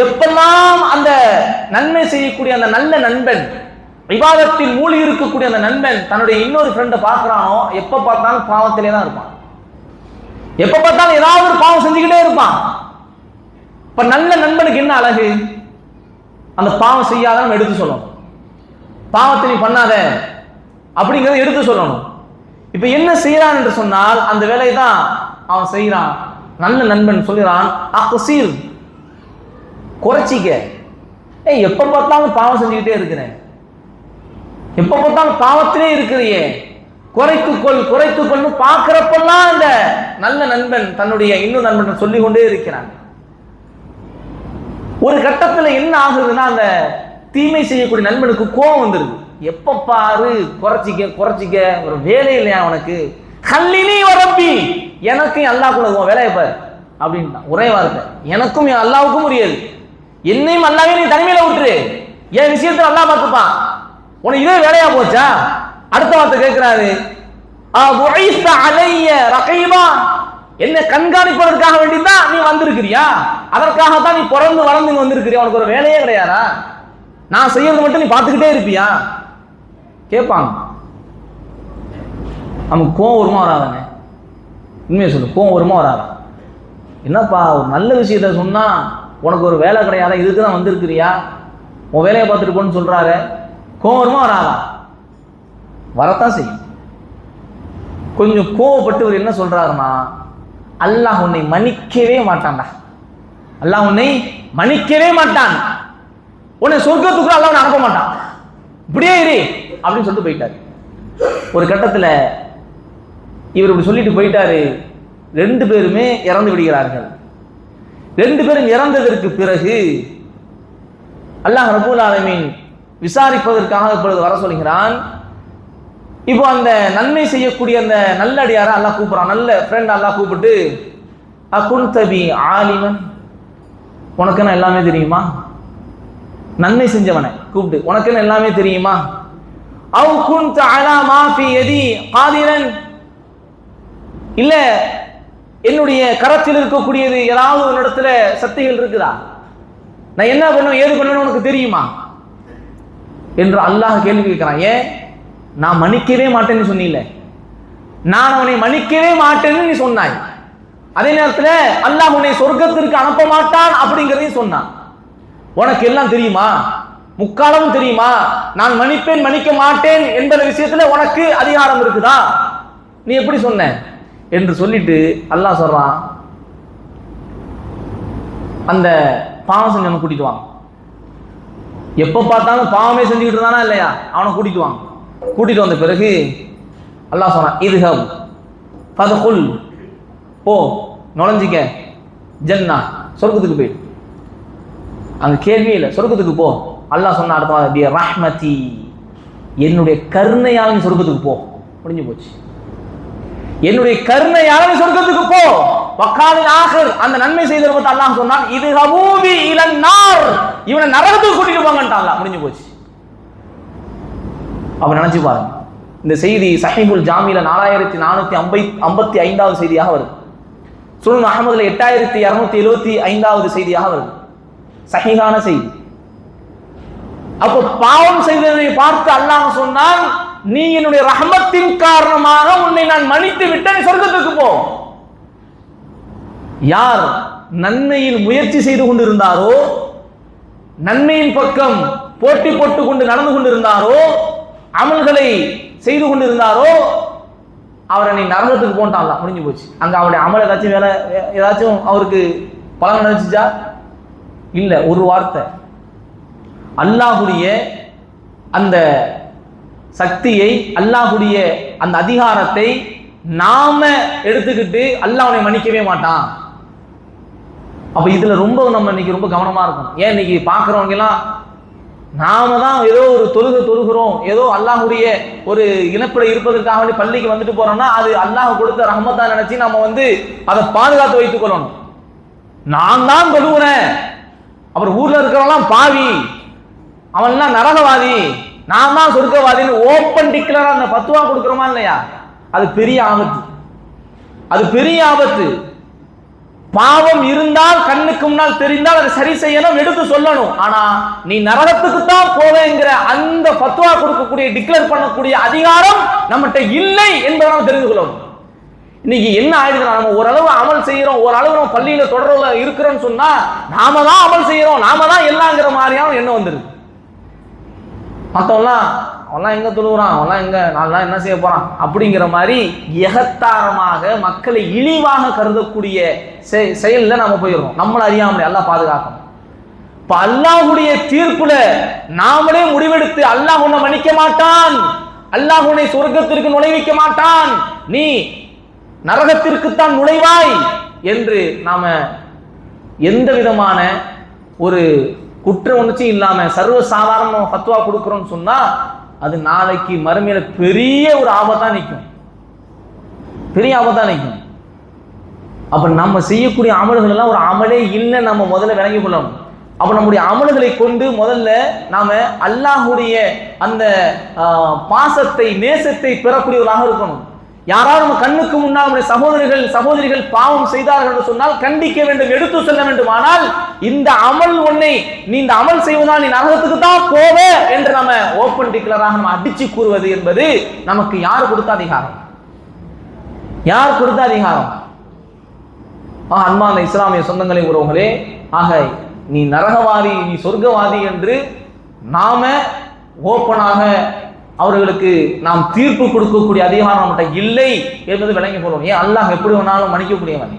எப்பெல்லாம் அந்த நன்மை செய்யக்கூடிய அந்த நல்ல நண்பன், இபாதத்தில் மூழ்கி இருக்கக்கூடிய அந்த நண்பன் தன்னுடைய இன்னொரு ஃப்ரெண்டை பார்க்கிறானோ எப்ப பார்த்தாலும் பாவத்திலே தான் இருப்பான், எப்ப பார்த்தாலும் ஏதாவது ஒரு பாவம் செஞ்சுக்கிட்டே இருப்பான். இப்ப நல்ல நண்பனுக்கு என்ன அழகு, அந்த பாவம் செய்யாத நம்ம எடுத்து சொல்லணும், பாவத்தை நீ பண்ணாத அப்படிங்கிறத எடுத்து சொல்லணும். இப்ப என்ன செய்யறான் என்று சொன்னால் அந்த வேலையை தான் அவன் செய்யறான். நல்ல நண்பன் சொல்கிறான் அக்ஸீர், குறைச்சிக்க, எப்ப பார்த்தாலும் பாவம் செஞ்சுக்கிட்டே இருக்கிறேன், எப்ப பார்த்தாலும் பாவத்திலே இருக்கிறியே, குறைத்துக்கொள் பார்க்கிறப்பெல்லாம் அந்த நல்ல நண்பன் தன்னுடைய இன்னொரு நண்பன் சொல்லிக் கொண்டே இருக்கிறான். ஒரு கட்டத்தில் என்ன ஆகுதுன்னா அந்த தீமை செய்யக்கூடிய நண்பனுக்கு கோபம் வந்துருது. எப்ப பாரு குறைச்சிக்க, ஒரு வேலை இல்லையா உனக்கு, கல்லினி வரப்பி, எனக்கும் அல்லாஹ் கூட வேலையை பாரு அப்படின்ட்டான். ஒரே வார்த்தை, எனக்கும் என் அல்லாவுக்கும் முடியாது, என்னையும் அல்லாவே நீ தனிமையில விட்டுரு, என் விஷயத்துல அல்லாஹ் பார்த்துப்பான், உனக்கு இதே வேலையா போச்சா. அடுத்த வார்த்தை கேட்கிறாரு, என்ன கண்காணிப்பதற்காக வேண்டிதான் நீ வந்திருக்கிறியா, அதற்காகத்தான் நீ பிறந்து வளர்ந்து வந்திருக்கிறியா, உனக்கு ஒரு வேலையே கிடையாதா, நான் செய்யறது மட்டும் நீ பார்த்துக்கிட்டே இருப்பியா கேட்பாங்க. நமக்கு கோவம் வருமா வராதானே, உண்மையை சொல்லு, கோவம் வருமா வராதா? என்னப்பா ஒரு நல்ல விஷயத்த சொன்னா உனக்கு ஒரு வேலை கிடையாதா, இதுக்கு தான் வந்திருக்கிறியா, உன் வேலையை பார்த்துட்டு போன்னு சொல்றாரு, கோவம் வருமா வராதா? வரத்தான் செய்யும். கொஞ்சம் கோவப்பட்டு என்ன சொல்றாருன்னா, அல்லாஹ் உன்னை மன்னிக்கவே மாட்டான்டா, அல்லாஹ் உன்னை மன்னிக்கவே மாட்டான், உன்னை சொர்க்கத்துக்கு அல்லாஹ் உன்னை அனுப்ப மாட்டான், இப்படியே இரு அப்படின்னு சொல்லிட்டு போயிட்டாரு. ஒரு கட்டத்தில் இவர் இப்படி சொல்லிட்டு போயிட்டாரு. 2 பேருமே இறந்து விடுகிறார்கள். 2 பேரும் இறந்ததற்கு பிறகு அல்லாஹ் ரப்பூல் ஆலமீன் விசாரிப்பதற்காக இப்பொழுது வர சொல்கிறான். இப்போ அந்த நன்மை செய்யக்கூடிய அந்த நல்லடியாரை அல்லாஹ் கூப்பிடுறான், நல்ல ஃப்ரெண்ட் அல்லாஹ் கூப்பிட்டு, அகுன்தபி ஆலிமன், உனக்கு என்ன எல்லாமே தெரியுமா, நன்மை செஞ்சவனை கூப்பிட்டு உனக்கு என்ன எல்லாமே தெரியுமா, அவ் குன்த அலா மா ஃபி யதி காதிரன், இல்ல என்னுடைய கரத்தில் இருக்கக்கூடியது ஏதாவது ஒரு இடத்துல சக்திகள் இருக்குதா, நான் என்ன பண்ணுவேன் ஏது பண்ணுவேன்னு உனக்கு தெரியுமா என்று அல்லாஹ் கேள்வி கேட்கிறான். ஏன், நான் மன்னிக்கவே மாட்டேன்னு சொன்னீல, நான் அவனை மன்னிக்கவே மாட்டேன்னு நீ சொன்னாய், அதே நேரத்தில் அல்லாஹ் உன்னை சொர்க்கத்திற்கு அனுப்ப மாட்டான் அப்படிங்கிறதையும் சொன்னான். உனக்கு எல்லாம் தெரியுமா, முக்காலமும் தெரியுமா, நான் மன்னிப்பேன் மன்னிக்க மாட்டேன் என்பத விஷயத்துல உனக்கு அதிகாரம் இருக்குதா, நீ எப்படி சொன்ன என்று சொல்லிட்டு அல்லாஹ் சொல்றான், அந்த பாவம் செஞ்சவனை கூட்டிட்டு வாங்க, எப்ப பார்த்தாலும் பாவமே செஞ்சுக்கிட்டு இருந்தானா இல்லையா, அவனை கூட்டிட்டு வாங்க. கூட்டிட்டு வந்த பிறகு அல்லாஹ் சொன்னான், இதுஹப் ஃபதுல், போ நுழைஞ்சிக்க, ஜன்னா சொர்க்கத்துக்கு போய், அங்க கேள்வி இல்லை, சொர்க்கத்துக்கு போ. அல்லாஹ் சொன்ன அடுத்த ரஹ்மதி, என்னுடைய கருணையால் நீ சொர்க்கத்துக்கு போ, முடிஞ்சு போச்சு, என்னுடைய கருணையால் நீ சொர்க்கத்துக்கு போ. வக்காலில் ஆகிர், அந்த நன்மை செய்ததை பத்தி அல்லாஹ் சொன்னான், இது ஹபூபி இலன்னார், இவனை நரகத்துக்கு கூட்டிட்டு போங்கன்றான் அல்லாஹ், முடிஞ்சு போச்சு. அப்ப நினைச்சு பாருங்க, இந்த செய்தி சஹீஹுல் ஜாமில 4455வது செய்தியாக வருது, சுனன் அஹ்மதுல 8275வது செய்தியாக வருது, சஹீஹான செய்தி. அப்ப பாவம் செய்ததை பார்த்து அல்லாஹ் சொன்னான், நீ என்னுடைய ரஹமத்தின் காரணமாக உன்னை நான் மன்னித்து விட்டேன், சொர்க்கத்துக்கு போ. யார் நன்மையில் முயற்சி செய்து கொண்டிருந்தாரோ, நன்மையின் பக்கம் போட்டி போட்டுக் கொண்டு நடந்து கொண்டிருந்தாரோ, அமல்களை செய்து கொண்டிருந்தாரோ, அவரை நீ நரகத்துக்கு போன்ட்டான்ல, முடிஞ்சு போச்சு. அங்க அவருடைய அமல் ஏதாச்சும் வேலை ஏதாச்சும் அவருக்கு பலன் நினைச்சுச்சா? இல்ல. ஒரு வார்த்தை, அல்லாஹுடைய அந்த சக்தியை, அல்லாஹுடைய அந்த அதிகாரத்தை நாம எடுத்துக்கிட்டு அல்லாஹ் அவனை மன்னிக்கவே மாட்டான். அப்ப இதுல ரொம்ப நம்ம இன்னைக்கு ரொம்ப கவனமா இருக்கணும். ஏன் இன்னைக்கு பாக்குறவங்க எல்லாம் நாம தான் ஏதோ ஒரு தொழுகிறோம், ஏதோ அல்லாஹுடைய ஒரு இனப்பட இருப்பதற்காக வேண்டி பள்ளிக்கு வந்துட்டு போறோம்னா அது அல்லாஹ் கொடுத்த ரஹமத்தா நினைச்சு நம்ம அதை பாதுகாத்து வைத்துக் கொள்ளணும். நான் தான் தொழுகிறேன், அப்புறம் ஊர்ல இருக்கிறவெல்லாம் பாவி, அவன்லாம் நரகவாதி, நான் தான் சொர்க்கவாதின்னு ஓப்பன் டிக்ளரா அந்த பத்துவா கொடுக்கிறோமா இல்லையா? அது பெரிய ஆபத்து. அது பெரிய ஆபத்து. பாவம் இருந்தால் கண்ணுக்கு முன்னால் தெரிந்தால் அதை சரி செய்யணும், எடுத்து சொல்லணும். ஆனா நீ நரகத்துக்கு தான் போவேங்கிற அந்த பத்துவா கொடுக்கக்கூடிய டிக்ளேர் பண்ணக்கூடிய அதிகாரம் நம்மகிட்ட இல்லை என்பதை நாம் தெரிந்து கொள்ளணும். இன்னைக்கு என்ன ஆயிடுதுன்னா, நம்ம ஓரளவு அமல் செய்யறோம், ஓரளவு நம்ம பள்ளியில தொடர்ல இருக்கிறோம்னு சொன்னா நாம தான் அமல் செய்யறோம், நாம தான் எல்லாங்கிற மாதிரியான எண்ணம் வந்துருது. மற்றவெல்லாம் அவன்லாம் எங்க தொழுகிறான், அவன்லாம் எங்க நான்லாம் என்ன செய்ய போறான் அப்படிங்கிற மாதிரி எகத்தாரமாக மக்களை இழிவாக கருதக்கூடிய செயல்ல நாம போயிடுறோம். நம்மள அறியாமலே. அல்லாஹ் பாதுகாக்கணும். இப்ப அல்லாஹ்வுடைய தீர்ப்புல நாமளே முடிவெடுத்து அல்லாஹ் உன்னை மன்னிக்க மாட்டான், அல்லாஹ் உன்னை சொர்க்கத்திற்கு நுழைவிக்க மாட்டான், நீ நரகத்திற்குத்தான் நுழைவாய் என்று நாம எந்த விதமான ஒரு குற்ற உணர்ச்சி இல்லாம சர்வ சாதாரண ஃபத்வா கொடுக்கிறோம்னு சொன்னா அது நாளைக்கு மறுமையில பெரிய ஒரு ஆபத்தா நிற்கும், பெரிய ஆபத்தா நிற்கும். அப்ப நம்ம செய்யக்கூடிய அமல்கள் எல்லாம் ஒரு அமலே இல்லை, நம்ம முதல்ல விளங்கி கொள்ளணும். அப்ப நம்முடைய அமல்களை கொண்டு முதல்ல நாம அல்லாஹுடைய அந்த பாசத்தை நேசத்தை பெறக்கூடியவர்களாக இருக்கணும். யாராவது நம்ம கண்ணுக்கு முன்னால் நம்முடைய சகோதரிகள் பாவம் செய்தார்கள் என்று சொன்னால் கண்டிக்க வேண்டும், எடுத்து சொல்ல வேண்டும். ஆனால் இந்த அமல் ஒன்னை நீ இந்த அமல் செய்வதால் நீ நரகத்துக்கு தான் போவ என்று நம்ம ஓப்பன் டிக்ளராக நம்ம அடிச்சு கூறுவது என்பது நமக்கு யார் கொடுத்த அதிகாரம்? யார் கொடுத்த அதிகாரம்? அன்பான இஸ்லாமிய சொந்தங்களை உறவுகளே, ஆக நீ நரகவாதி நீ சொர்க்கவாதி என்று நாம ஓப்பனாக அவர்களுக்கு நாம் தீர்ப்பு கொடுக்கக்கூடிய அதிகாரம் நம்மகிட்ட இல்லை என்பது விளங்கி கொள்வோம். ஏன் அல்லாஹ் எப்படி வேணாலும் மன்னிக்கக்கூடியவன்.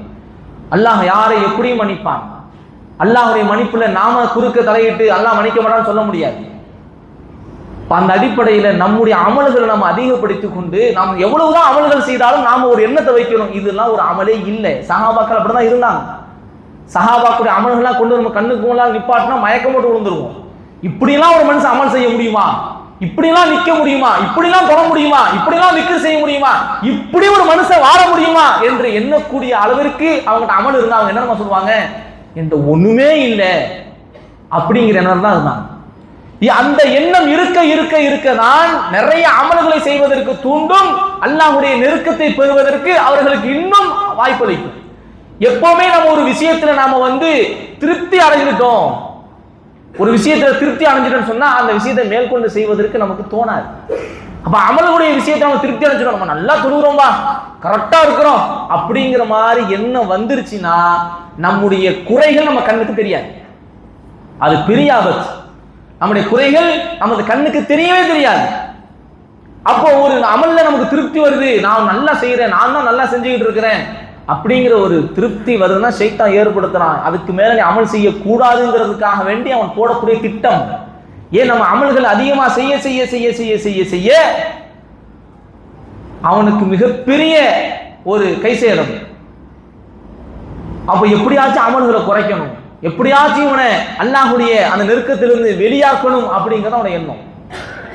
அல்லாஹ் யாரை எப்படியும் மன்னிப்பான். அல்லாஹுடைய மன்னிப்புல நாம குறுக்க தலையிட்டு அல்லாஹ் மன்னிக்க மாட்டான்னு சொல்ல முடியாது. அந்த அடிப்படையில நம்முடைய அமல்களை நம்ம அதிகப்படுத்திக் கொண்டு நாம் எவ்வளவுதான் அமல்கள் செய்தாலும் நாம ஒரு எண்ணத்தை வைக்கணும், இதெல்லாம் ஒரு அமலே இல்லை. சஹாபாக்கள் அப்படிதான் இருந்தாங்க. சஹாபாக்குடைய அமல்கள்லாம் கொண்டு நம்ம கண்ணுக்கு முன்னால் நிப்பாட்டினா மயக்கம் போட்டு விழுந்துருவோம். இப்படிலாம் ஒரு மனுஷன் அமல் செய்ய முடியுமா, இப்படிலாம் நிக்க முடியுமா, இப்படிலாம் தொட முடியுமா, இப்படிலாம் விக்ர் செய்ய முடியுமா, இப்படி ஒரு மனுஷன் வாழ முடியுமா என்று எண்ணக்கூடிய அளவிற்கு அவங்ககிட்ட அமல் இருந்தா அவங்க என்ன சொல்லுவாங்க, என்ற ஒண்ணுமே இல்லை அப்படிங்கிற எண்ணம் தான் இருந்தாங்க. அந்த எண்ணம் இருக்க இருக்க இருக்க தான் நிறைய அமல்களை செய்வதற்கு தூண்டும், அல்லாஹ்வுடைய நெருக்கத்தை பெறுவதற்கு அவர்களுக்கு இன்னும் வாய்ப்பளிக்கும். எப்பவுமே நம்ம ஒரு விஷயத்துல நாம திருப்தி அடைஞ்சிட்டோம், ஒரு விஷயத்துல திருப்தி அடைஞ்சிட்டோம்னு சொன்னா அந்த விஷயத்தை மேற்கொண்டு செய்வதற்கு நமக்கு தோணாது. அப்ப அமலுடைய விஷயத்தை நம்ம திருப்தி அடைஞ்சிட்டோம், நம்ம நல்லா தொழுகிறோம்பா, கரெக்டா இருக்கிறோம் அப்படிங்கிற மாதிரி எண்ணம் வந்துருச்சுன்னா நம்முடைய குறைகள் நம்ம கண்ணுக்கு தெரியாது. அது பெரிய ஆபத்து. நம்முடைய குறைகள் நமது கண்ணுக்கு தெரியவே தெரியாது. அப்போ ஒரு அமல்ல நமக்கு திருப்தி வருது, நான் நல்லா செய்யறேன், நான் தான் நல்லா செஞ்சுக்கிட்டு இருக்கிறேன் அப்படிங்கிற ஒரு திருப்தி வருதுன்னா ஷைத்தான் ஏற்படுத்துறான். அதுக்கு மேல நீ அமல் செய்யக்கூடாதுங்கிறதுக்காக வேண்டி அவன் போடக்கூடிய திட்டம். ஏன் நம்ம அமல்கள் அதிகமா செய்ய செய்ய செய்ய செய்ய செய்ய செய்ய அவனுக்கு மிகப்பெரிய ஒரு கைசேதம். அப்ப எப்படியாச்சும் அமல்களை குறைக்கணும், எப்படியாச்சும் இவனை அல்லாஹ்வுடைய அந்த நெருக்கத்திலிருந்து வெளியாக்கணும் அப்படிங்கிறத அவனுடைய எண்ணம்.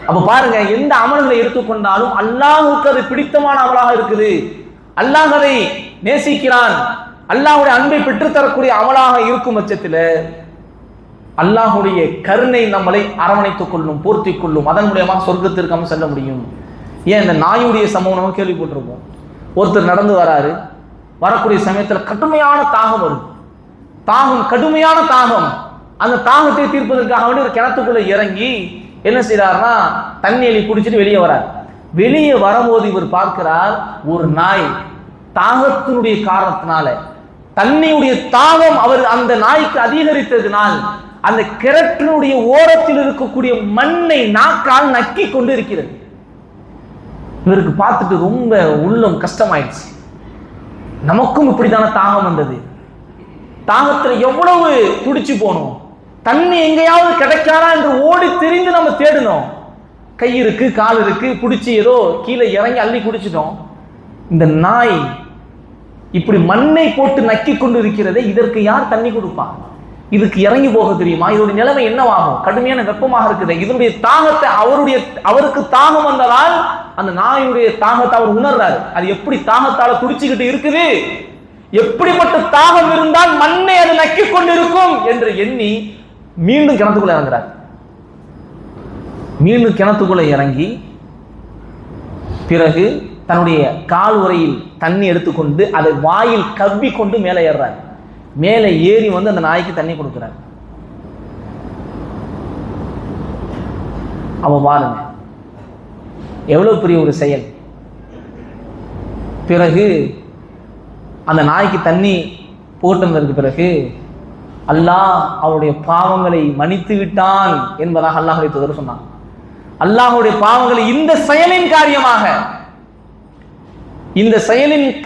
அப்ப பாருங்க, எந்த அமல்களை எடுத்துக்கொண்டாலும் அல்லாஹ்வுக்கு அது பிடித்தமான அமலாக இருக்குது, அல்லாஹ் அதை நேசிக்கிறான், அல்லாஹ்வுடைய அன்பை பெற்றுத்தரக்கூடிய அமலாக இருக்கும் பட்சத்தில் அல்லாஹ்வுடைய கருணை நம்மளை அரவணைத்துக் கொள்ளும், போர்த்தி கொள்ளும், அதன் மூலியமாக சொர்க்கத்திற்கு நம்ம செல்ல முடியும். ஏன் இந்த நாயுடைய சம்பவம் நம்ம கேள்விப்பட்டிருப்போம். ஒருத்தர் நடந்து வராரு, வரக்கூடிய சமயத்தில் கடுமையான தாகம் வரும், கடுமையான தாகம். அந்த தாகத்தை தீர்ப்பதற்காக வேண்டி ஒரு கிணத்துக்குள்ள இறங்கி என்ன செய்யறாருன்னா தண்ணி அள்ளி குடிச்சிட்டு வெளியே வரார். வெளியே வரும்போது இவர் பார்க்கிறார், ஒரு நாய் தாகத்தினுடைய காரணத்தினால தண்ணியுடைய தாகம் அவர் அந்த நாய்க்கு அதிகரித்ததினால் அந்த கிணற்றினுடைய ஓரத்தில் இருக்கக்கூடிய மண்ணை நாக்கால் நக்கி கொண்டு இருக்கிறது. இவருக்கு பார்த்துட்டு ரொம்ப உள்ளம் கஷ்டமாயிடுச்சு. நமக்கும் இப்படித்தான தாகம் வந்தது. தாகத்தில் எவ்வளவு துடிச்சு போனோம். தண்ணி எங்கேயாவது கிடைக்காதா என்று ஓடி திரிந்து நம்ம தேடணும். கை இருக்கு, கால் இருக்கு, பிடிச்சி ஏதோ கீழே இறங்கி அள்ளி குடிச்சிட்டோம். இந்த நாய் இப்படி மண்ணை போட்டு நக்கி கொண்டு இருக்கிறதே, இதற்கு யார் தண்ணி கொடுப்பா? இதுக்கு இறங்கி போக தெரியுமா? இதோடைய நிலைமை என்னவாகும்? கடுமையான வெப்பமாக இருக்குது. இதனுடைய தாகத்தை அவருக்கு தாகம் வந்ததால் அந்த நாயுடைய தாகத்தை அவர் உணர்றாரு. அது எப்படி தாகத்தால துடிச்சுக்கிட்டு இருக்குது, எப்படிப்பட்ட தாகம் இருந்தால் மண்ணை அது நக்கி கொண்டு இருக்கும் என்று எண்ணி மீண்டும் கிணத்துக்குள்ள இறங்குறார். மீண்டும் கிணத்துக்குள்ள இறங்கி பிறகு தன்னுடைய கால் உரையில் தண்ணி எடுத்துக்கொண்டு அதை வாயில் கவ்வி கொண்டு மேலே ஏறுறார். மேலே ஏறி வந்து அந்த நாய்க்கு தண்ணி கொடுக்கிறார். அவ பாருங்க எவ்வளவு பெரிய ஒரு செயல். பிறகு அந்த நாய்க்கு தண்ணி போட்டதற்கு பிறகு அல்லாஹ் அவருடைய பாவங்களை மன்னித்து விட்டான் என்பதாக அல்லாஹ்வுடைய தூதர் சொன்னான். அல்லாஹ்வுடைய பாவங்களை இந்த செயலின்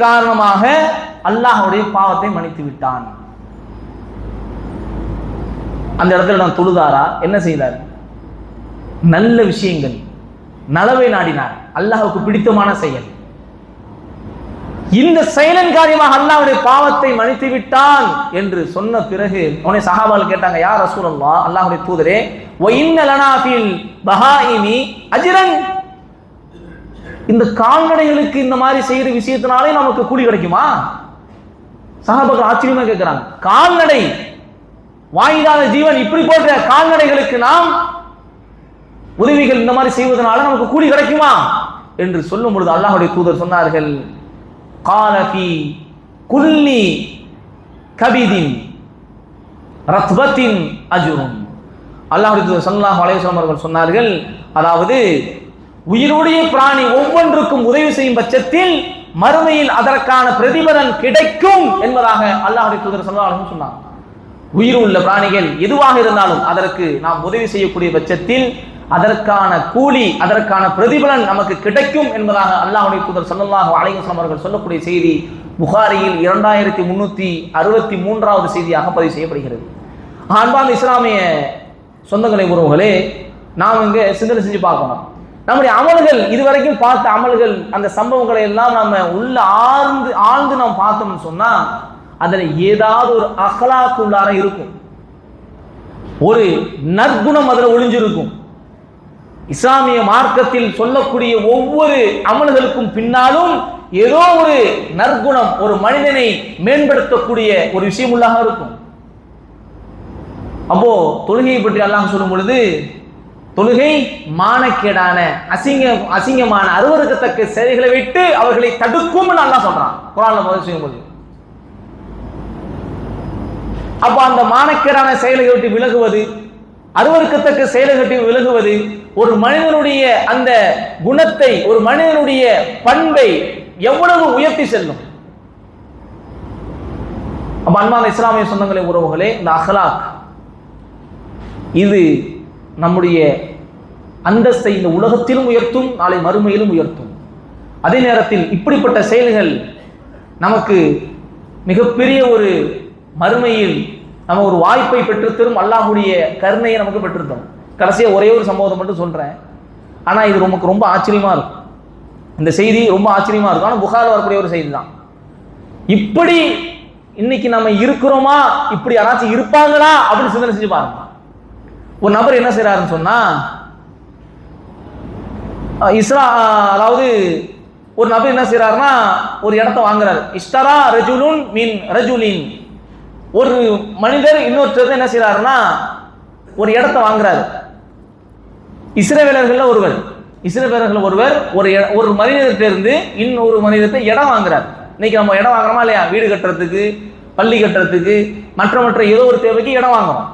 காரணமாக அல்லாஹ்வுடைய பாவத்தை மன்னித்து விட்டான். அந்த இடத்துல நான் தொழுதாரா? என்ன செய்தார்? நல்ல விஷயங்கள், நலவை நாடினார். அல்லாஹ்வுக்கு பிடித்தமான செயல். இந்த செயலின் காரியமாக அல்லாஹ்வுடைய பாவத்தை மன்னித்து விட்டான் என்று சொன்ன பிறகு உடனே சஹாபாக்கள் கேட்டாங்க, யா ரசூலல்லாஹ், அல்லாஹ்வுடைய தூதரே, வ இன்ன லனா ஃபில் பஹாயிமி அஜ்ரன், இந்த கால்நடைகளுக்கு இந்த மாதிரி செய்யற விஷயத்தினாலே நமக்கு கூலி கிடைக்குமா? சஹாபாக்கள் ஆச்சரியமா கேட்கிறாங்க. கால்நடை வாயிடாத ஜீவன், இப்படி போன்ற கால்நடைகளுக்கு நாம் உதவிகள் இந்த மாதிரி செய்வதனால நமக்கு கூலி கிடைக்குமா என்று சொல்லும் பொழுது அல்லாஹ்வுடைய தூதர் சொன்னார்கள், قال في كل كبد رطبة أجر. அல்லாஹ்வுடைய தூதர் ஸல்லல்லாஹு அலைஹி வஸல்லம் அவர்கள் சொன்னார்கள், அதாவது உயிருடைய பிராணி ஒவ்வொன்றுக்கும் உதவி செய்யும் பட்சத்தில் மறுமையில் அதற்கான பிரதிபலன் கிடைக்கும் என்பதாக அல்லாஹ்வுடைய தூதர் ஸல்லல்லாஹு அலைஹி வஸல்லம் சொன்னாங்க. உயிர் உள்ள பிராணிகள் எதுவாக இருந்தாலும் அதற்கு நாம் உதவி செய்யக்கூடிய பட்சத்தில் அதற்கான கூலி, அதற்கான பிரதிபலன் நமக்கு கிடைக்கும் என்பதாக அல்லாஹ்வுடைய தூதர் ஸல்லல்லாஹு அலைஹி வஸல்லம் அவர்கள் சொல்லக்கூடிய செய்தி புகாரியில் 2363வது செய்தியாக பதிவு செய்யப்படுகிறது. அன்பார்ந்த இஸ்லாமிய சொந்தங்களை உறவுகளே, நாம் இங்கே சிந்தனை செஞ்சு பார்க்கணும். நம்முடைய அமல்கள், இதுவரைக்கும் பார்த்த அமல்கள், அந்த சம்பவங்களை எல்லாம் நம்ம உள்ள ஆழ்ந்து நாம் பார்த்தோம்னு சொன்னா அதுல ஏதாவது ஒரு அஹ்லாக் உள்ளார இருக்கும், ஒரு நற்குணம் அதுல ஒளிஞ்சிருக்கும். இஸ்லாமிய மார்க்கத்தில் சொல்லக்கூடிய ஒவ்வொரு அமல்களுக்கும் பின்னாலும் ஏதோ ஒரு நற்குணம், ஒரு மனிதனை மேம்படுத்தக்கூடிய ஒரு விஷயம் உள்ளாக இருக்கும். அப்போ தொழுகையை பற்றி அல்லாஹ் சொல்லும் பொழுது, தொழுகை மானக்கேடான அசிங்கமான அருவருக்கத்தக்க செயல்களை விட்டு அவர்களை தடுக்கும் அல்லாஹ் சொல்றான் குர்ஆன்ல பதிவு செய்யும் பொழுது. அப்ப அந்த மானக்கேடான செயல்களை விட்டு விலகுவது, அருவருக்கத்தக்க செயல்களை விட்டு விலகுவது ஒரு மனிதனுடைய அந்த குணத்தை, ஒரு மனிதனுடைய பண்பை எவ்வளவு உயர்த்தி செல்லும். அப்ப அன்பான இஸ்லாமிய சொந்தங்களே, உறவுகளே, இந்த அஹ்லாக் இது நம்முடைய அந்தஸ்தை இந்த உலகத்திலும் உயர்த்தும், நாளை மறுமையிலும் உயர்த்தும். அதே நேரத்தில் இப்படிப்பட்ட செயல்கள் நமக்கு மிகப்பெரிய ஒரு மறுமையில் நம்ம ஒரு வாய்ப்பை பெற்றுத்தரும், அல்லாஹ்வுடைய கருணையை நமக்கு பெற்றுத்தரும். கடைசியாக ஒரே ஒரு சம்பவத்தை மட்டும் சொல்றேன். ஆனா இது நமக்கு ரொம்ப ஆச்சரியமா இருக்கும். இந்த செய்தி ரொம்ப ஆச்சரியமா இருக்கும். ஆனா புகாரில் வரக்கூடிய ஒரு செய்தி தான். இப்படி இன்னைக்கு நம்ம இருக்கிறோமா, இப்படி யாராச்சும் இருப்பாங்களா அப்படின்னு சிந்தனை செஞ்சு பாருங்க. ஒரு நபர் என்ன செய்யறாருன்னு சொன்னா, அதாவது ஒரு நபர் என்ன செய்யறாருன்னா ஒரு இடத்தை வாங்குறாரு. இஷ்டரா ரஜுலுன் மின் ரஜுலின், ஒரு மனிதர் இன்னொருத்தர் என்ன செய்யறாருன்னா ஒரு இடத்தை வாங்குறாரு. இஸ்ரவேலர்கள் ஒருவர் ஒரு மனிதர்கிட்ட இருந்து இன்னொரு மனிதத்தை இடம் வாங்குறாரு. இன்னைக்கு நம்ம இடம் வாங்குறோமா இல்லையா? வீடு கட்டுறதுக்கு, பள்ளி கட்டுறதுக்கு, மற்ற ஏதோ ஒரு தேவைக்கு இடம் வாங்குறோம்.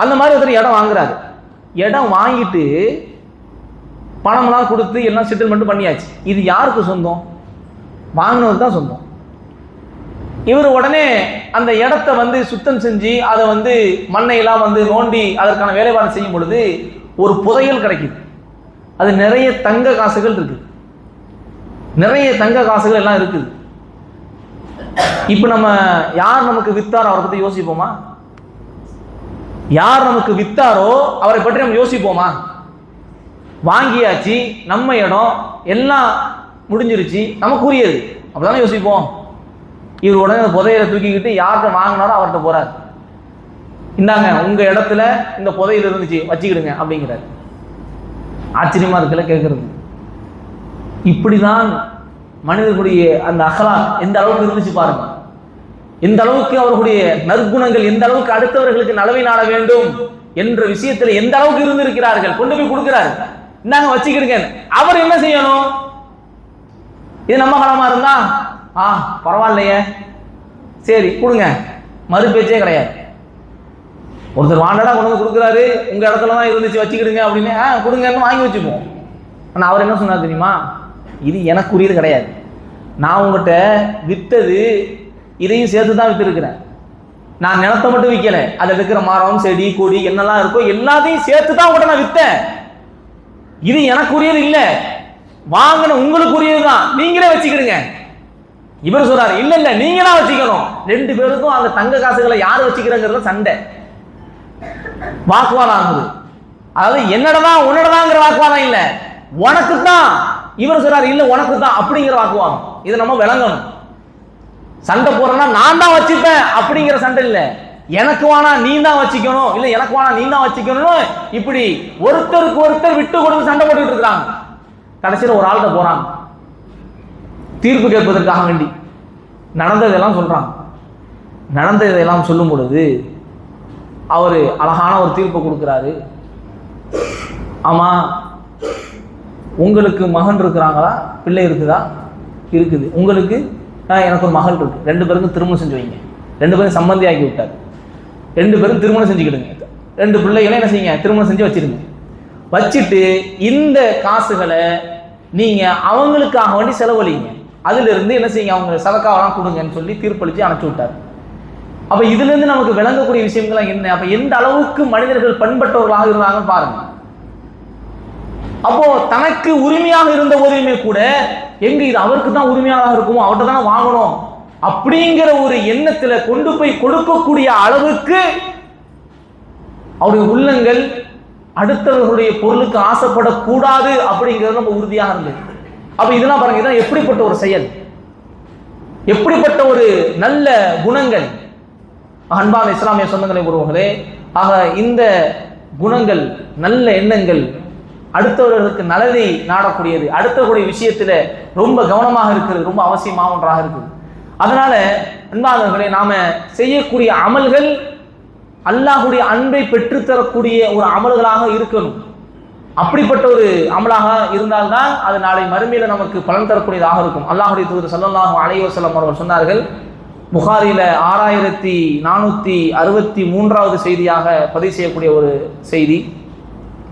அந்த மாதிரி ஒருத்தர் இடம் வாங்குறாரு. இடம் வாங்கிட்டு பணம்லாம் கொடுத்து எல்லாம் செட்டில்மெண்ட் பண்ணியாச்சு. இது யாருக்கு சொந்தம்? வாங்கினது தான் சொந்தம். இவர் உடனே அந்த இடத்தை சுத்தம் செஞ்சு அதை மண்ணையெல்லாம் நோண்டி அதற்கான வேலைப்பாடு செய்யும் பொழுது ஒரு புதையல் கிடைக்குது. அது நிறைய தங்க காசுகள் இருக்கு. நிறைய தங்க காசுகள் எல்லாம் இருக்குது. இப்ப நம்ம யார் நமக்கு வித்தாரோ அவரை பத்தி யோசிப்போமா? யார் நமக்கு வித்தாரோ அவரை பற்றி நம்ம யோசிப்போமா? வாங்கியாச்சு, நம்ம இடம் எல்லாம் முடிஞ்சிருச்சு, நமக்குரியது, அப்படிதானே யோசிப்போம். இவர் உடனே புதையில தூக்கிக்கிட்டு யார்கிட்ட வாங்கினாரோ அவர்கிட்ட போறாரு. இந்தாங்க உங்க இடத்துல இந்த புதையில இருந்துச்சு, வச்சுக்கிடுங்க அப்படிங்கிறார். ஆச்சரியமா இருக்குல்ல கேட்கறது. இப்படிதான் மனிதர்களுடைய அந்த அகலா எந்த அளவுக்கு இருந்துச்சு பாருங்க. எந்த அளவுக்கு அவர்களுடைய நற்குணங்கள், எந்த அளவுக்கு அடுத்தவர்களுக்கு நலவை நாட வேண்டும் என்ற விஷயத்துல எந்த அளவுக்கு இருந்திருக்கிறார்கள். கொண்டு போய் கொடுக்கிறாரு, இந்தாங்க வச்சுக்கிடுங்க. அவர் என்ன செய்யணும்? இது நம்ம காலமா இருந்தா பரவாயில்லையே, சரி கொடுங்க, மறு பேச்சே கிடையாது. ஒருத்தர் வாண்டடா கொண்டு வந்து கொடுக்குறாரு, உங்க இடத்துல தான் இருந்துச்சு வச்சுக்கிடுங்க அப்படின்னு கொடுங்கன்னு வாங்கி வச்சுப்போம். ஆனா அவர் என்ன சொன்னார் தெரியுமா? இது எனக்குரியது கிடையாது, நான் உங்கள்கிட்ட வித்தது இதையும் சேர்த்து தான் வித்துருக்கிறேன். நான் நிலத்தை மட்டும் விற்கல, அதில் இருக்கிற மரம் செடி கொடி என்னெல்லாம் இருக்கோ எல்லாத்தையும் சேர்த்து தான் உங்கள்கிட்ட நான் வித்தேன். இது எனக்குரியது இல்லை, வாங்கின உங்களுக்குரியது தான், நீங்களே வச்சுக்கிடுங்க. இவர் சொல்றாரு, இல்ல இல்ல நீங்க தான் வச்சுக்கணும். ரெண்டு பேருக்கும் அந்த தங்க காசுகளை யாரு வச்சுக்கிறங்கிறத சண்டை, வாக்குவாதம் ஆகுது. அதாவது என்னடதான் உன்னடதாங்கிற வாக்குவாதம் இல்ல, உனக்கு தான். இவர் சொல்றாரு இல்ல உனக்கு தான் அப்படிங்கிற வாக்குவாதம். இதை நம்ம விளங்கணும். சண்டை போறேன்னா நான் தான் வச்சுப்பேன் அப்படிங்கிற சண்டை இல்ல, எனக்கு வேணா நீ தான் வச்சுக்கணும், இல்ல எனக்கு வேணா நீ தான் வச்சுக்கணும். இப்படி ஒருத்தருக்கு ஒருத்தர் விட்டு கொடுத்து சண்டை போட்டுட்டு இருக்காங்க. கடைசியில் ஒரு ஆள்கிட்ட போறாங்க தீர்ப்பு கேட்பதற்காக வேண்டி. நடந்ததெல்லாம் சொல்றாங்க. நடந்ததெல்லாம் சொல்லும் பொழுது அவரு அழகான ஒரு தீர்ப்பை கொடுக்கிறாரு. ஆமா, உங்களுக்கு மகன் இருக்கிறாங்களா, பிள்ளை இருக்குதா? இருக்குது. உங்களுக்கு? எனக்கு ஒரு மகள் இருக்கு, ரெண்டு பேருக்கும் திருமணம் செஞ்சு வைங்க. ரெண்டு பேரும் சம்பந்தி ஆக்கி விட்டார், ரெண்டு பேரும் திருமணம் செஞ்சுக்கிடுங்க. ரெண்டு பிள்ளைகளை என்ன செய்யுங்க, திருமணம் செஞ்சு வச்சிருங்க. வச்சுட்டு இந்த காசுகளை நீங்க அவங்களுக்காக வேண்டி செலவழிங்க, அதுல இருந்து என்ன செய்யுங்க, அவங்க சதக்காவெல்லாம் கொடுங்கன்னு சொல்லி தீர்ப்பளிச்சு அனுப்பிச்சு விட்டார். அப்ப இதுல இருந்து நமக்கு விளங்கக்கூடிய விஷயங்கள் என்ன? அப்ப எந்த அளவுக்கு மனிதர்கள் பண்பட்டவர்களாக இருந்தாங்கன்னு பாருங்க. அப்போ தனக்கு உரிமையாக இருந்த போதுமே கூட எங்க இது அவருக்கு தான் உரிமையாக இருக்குமோ, அவர்கிட்ட தானே வாங்கணும் அப்படிங்கிற ஒரு எண்ணத்துல கொண்டு போய் கொடுக்கக்கூடிய அளவுக்கு அவருடைய உள்ளங்கள் அடுத்தவர்களுடைய பொருளுக்கு ஆசைப்படக்கூடாது அப்படிங்கிறது நம்ம உறுதியாக இருந்தது. அப்ப இதெல்லாம் பாருங்க, இதெல்லாம் எப்படிப்பட்ட ஒரு செயல், எப்படிப்பட்ட ஒரு நல்ல குணங்கள். அன்பான இஸ்லாமிய சொந்தங்களை உறவுகளே, ஆக இந்த குணங்கள், நல்ல எண்ணங்கள், அடுத்தவர்களுக்கு நலனை நாடக்கூடியது, அடுத்தவர்களுடைய விஷயத்துல ரொம்ப கவனமாக இருக்கிறது, ரொம்ப அவசியமாக ஒன்றாக இருக்குது. அதனால அன்பானவர்களே, நாம செய்யக்கூடிய அமல்கள் அல்லாஹ்வுடைய அன்பை பெற்றுத்தரக்கூடிய ஒரு அமல்களாக இருக்கணும். அப்படிப்பட்ட ஒரு அமலாக இருந்தால்தான் அது நாளை மறுமையில நமக்கு பலன் தரக்கூடியதாக இருக்கும். அல்லாஹ்வுடைய தூதர் ஸல்லல்லாஹு அலைஹி வஸல்லம் அவர்கள் சொன்னார்கள், புகாரில 6463வது செய்தியாக பதிவு செய்யக்கூடிய ஒரு செய்தி.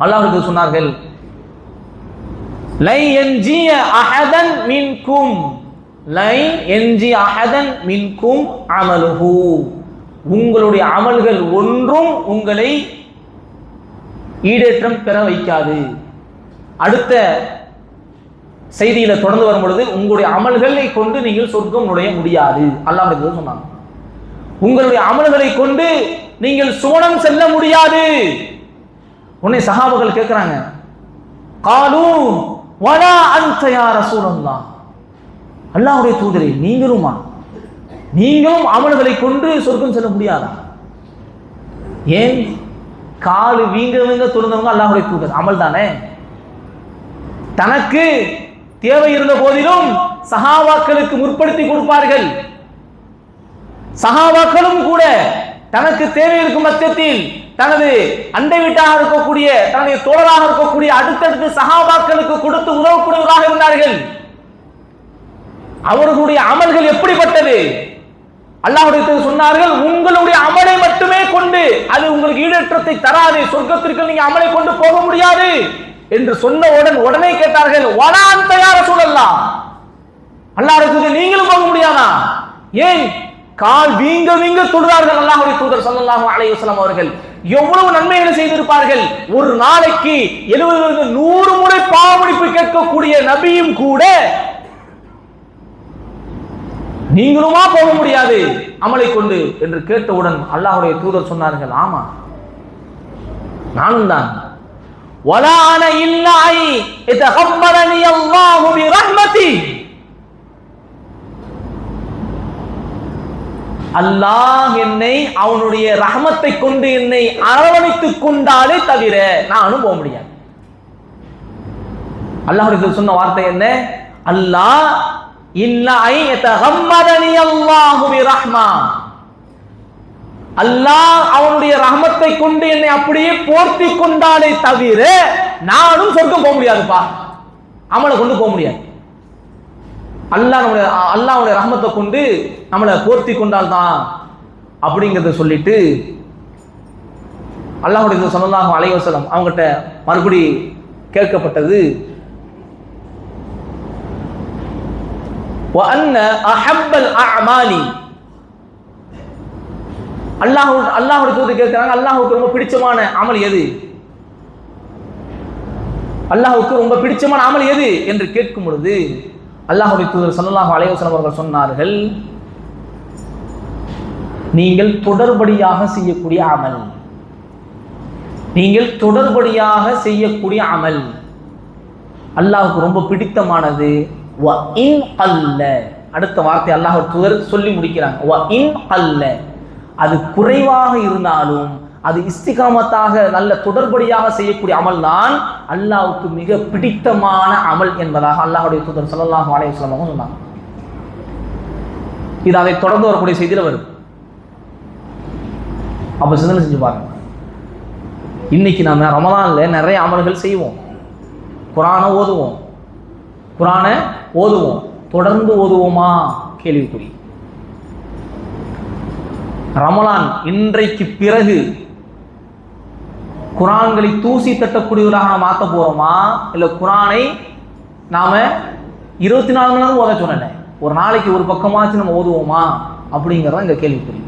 அல்லாஹ் சொன்னார்கள், லை யன்ஜிய அஹதன் மின்கும், லை யன்ஜி அஹதன் மின்கும் அமலுஹு, உங்களுடைய அமல்கள் ஒன்றும் உங்களை ஈடேற்றம் பெற வைக்காது. அடுத்த செய்தியில தொடர்ந்து வரும் பொழுது, உங்களுடைய அமல்களை கொண்டு நீங்கள் சொர்க்கம் நுழைய முடியாது அல்லாஹ் சொன்னாங்க. உங்களுடைய அமல்களை கொண்டு நீங்கள் சுவனம் செல்ல முடியாது. உன்னை சஹாபாக்கள் கேட்கிறாங்க, காலு வலா அன்த யா ரசூலல்லாஹ், அல்லாஹ்வுடைய தூதரே நீங்களுமா, நீங்களும் அமல்களை கொண்டு சொர்க்கம் செல்ல முடியாதா? ஏன்? காலு வீங்க வீங்க தொழுந்தவங்க அல்லாஹ்வுடைய தூதர், அமல் தானே. தனக்கு தேவை இருந்த போதிலும் சஹாபாக்களுக்கு முற்படுத்தி கொடுப்பார்கள். சஹாபாக்களும் கூட தனக்கு தேவை இருக்கும் பட்சத்தில் தனது அண்டை வீட்டாக இருக்கக்கூடிய, தனது தோழராக இருக்கக்கூடிய அடுத்தடுத்து சஹாபாக்களுக்கு கொடுத்து உதவக்கூடியவராக இருந்தார்கள். அவர்களுடைய அமல்கள் எப்படிப்பட்டது? அல்லாஹ்வுடைய தூதர் சொன்னார்கள், உங்களுடைய அமலை மட்டுமே கொண்டு அது உங்களுக்கு ஈடேற்றத்தை தராது, சொர்க்கத்திற்கு நீங்க அமலை கொண்டு போக முடியாது என்று சொன்னவுடன் உடனே கேட்டார்கள், வலா அன்த யா ரசூலல்லாஹ், அல்லாஹ்வுடைய தூதர் நீங்களும் போக முடியாதா? ஏன்? கால் வீங்க வீங்க தொழுதார்கள் அல்லாஹ்வுடைய தூதர் ஸல்லல்லாஹு அலைஹி வஸல்லம் அவர்கள். எவ்வளவு நன்மைகளை செய்திருப்பார்கள். ஒரு நாளைக்கு 70 100 முறை பாவமன்னிப்பு கேட்கக்கூடிய நபியும் கூட நீங்களுமா போக முடியாது அமலை கொண்டு என்று கேட்டவுடன் அல்லாஹ்வுடைய தூதர் சொன்னார்கள், ஆமா நானும் தான். வலா அன இல்லா இதகம்மரனி அல்லாஹு பிரஹ்மதி, அல்லாஹ் என்னை அவனுடைய ரஹமத்தை கொண்டு என்னை அரவணைத்துக் கொண்டாலே தவிர நானும் போக முடியாது. அல்லாஹ் சொன்ன வார்த்தை என்ன? அல்லாஹ் இல்லா யதகம்மதனி அல்லாஹு பிரஹ்மா, அல்லாஹ் அவனுடைய ரஹமத்தை கொண்டு என்னை அப்படியே போர்த்தி கொண்டாலே தவிர நானும் சொர்க்கம் போக முடியாதுப்பா, அமலை கொண்டு போக முடியாது. அல்லாஹ்வுடைய ரஹமத்தை கொண்டு நம்மளை போர்த்தி கொண்டால் தான் அப்படிங்கிறத சொல்லிட்டு அல்லாஹ்வுடைய ஸல்லல்லாஹு அலைஹி வஸல்லம் அவங்ககிட்ட மறுபடி கேட்கப்பட்டது, وأن أحب الأعمال, அல்லாஹ்வுடைய தூதர் கேட்கிறாங்க, அல்லாஹ்வுக்கு ரொம்ப பிடிச்சமான அமல் எது, அல்லாஹ்வுக்கு ரொம்ப பிடிச்சமான அமல் எது என்று கேட்கும் பொழுது அல்லாஹ்வுடைய தூதர் ஸல்லல்லாஹு அலைஹி வஸல்லம் அவர்கள் சொன்னார்கள், நீங்கள் தொடர்படியாக செய்யக்கூடிய அமல், நீங்கள் தொடர்படியாக செய்யக்கூடிய அமல் அல்லாஹ்வுக்கு ரொம்ப பிடித்தமானது. வ இன் அல்ல, அடுத்த வார்த்தை அல்லாஹ்வுடைய தூதர் சொல்லி முடிக்கிறாங்க, வ இன் அல்ல, அது குறைவாக இருந்தாலும் அது இஸ்திகாமத்தாக நல்ல தொடர்படியாக செய்யக்கூடிய அமல் தான் அல்லாஹ்வுக்கு மிக பிடித்தமான அமல் என்பதாக அல்லாஹ்வுடைய தூதர் ஸல்லல்லாஹு அலைஹி வஸல்லம் சொன்னாங்க. இது அதை தொடர்ந்து வரக்கூடிய செய்தியில் வரும். அப்ப சிந்தனை செஞ்சு பாருங்க, இன்னைக்கு நாம ரமலான்ல நிறைய அமல்கள் செய்வோம், குர்ஆனை ஓதுவோம், தொடர்ந்து ஓதுவோமா கேள்விக்குறி. ரமலான் இன்றைக்கு பிறகு குர்ஆன்களை தூசி தட்டக்கூடியவராக நாம் மாற்ற போறோமா, இல்ல குர்ஆனை நாம 24 மணி நேரம் ஓத சொன்னேன், ஒரு நாளைக்கு ஒரு பக்கமாச்சு நம்ம ஓதுவோமா அப்படிங்கிறத இந்த கேள்விக்குறி.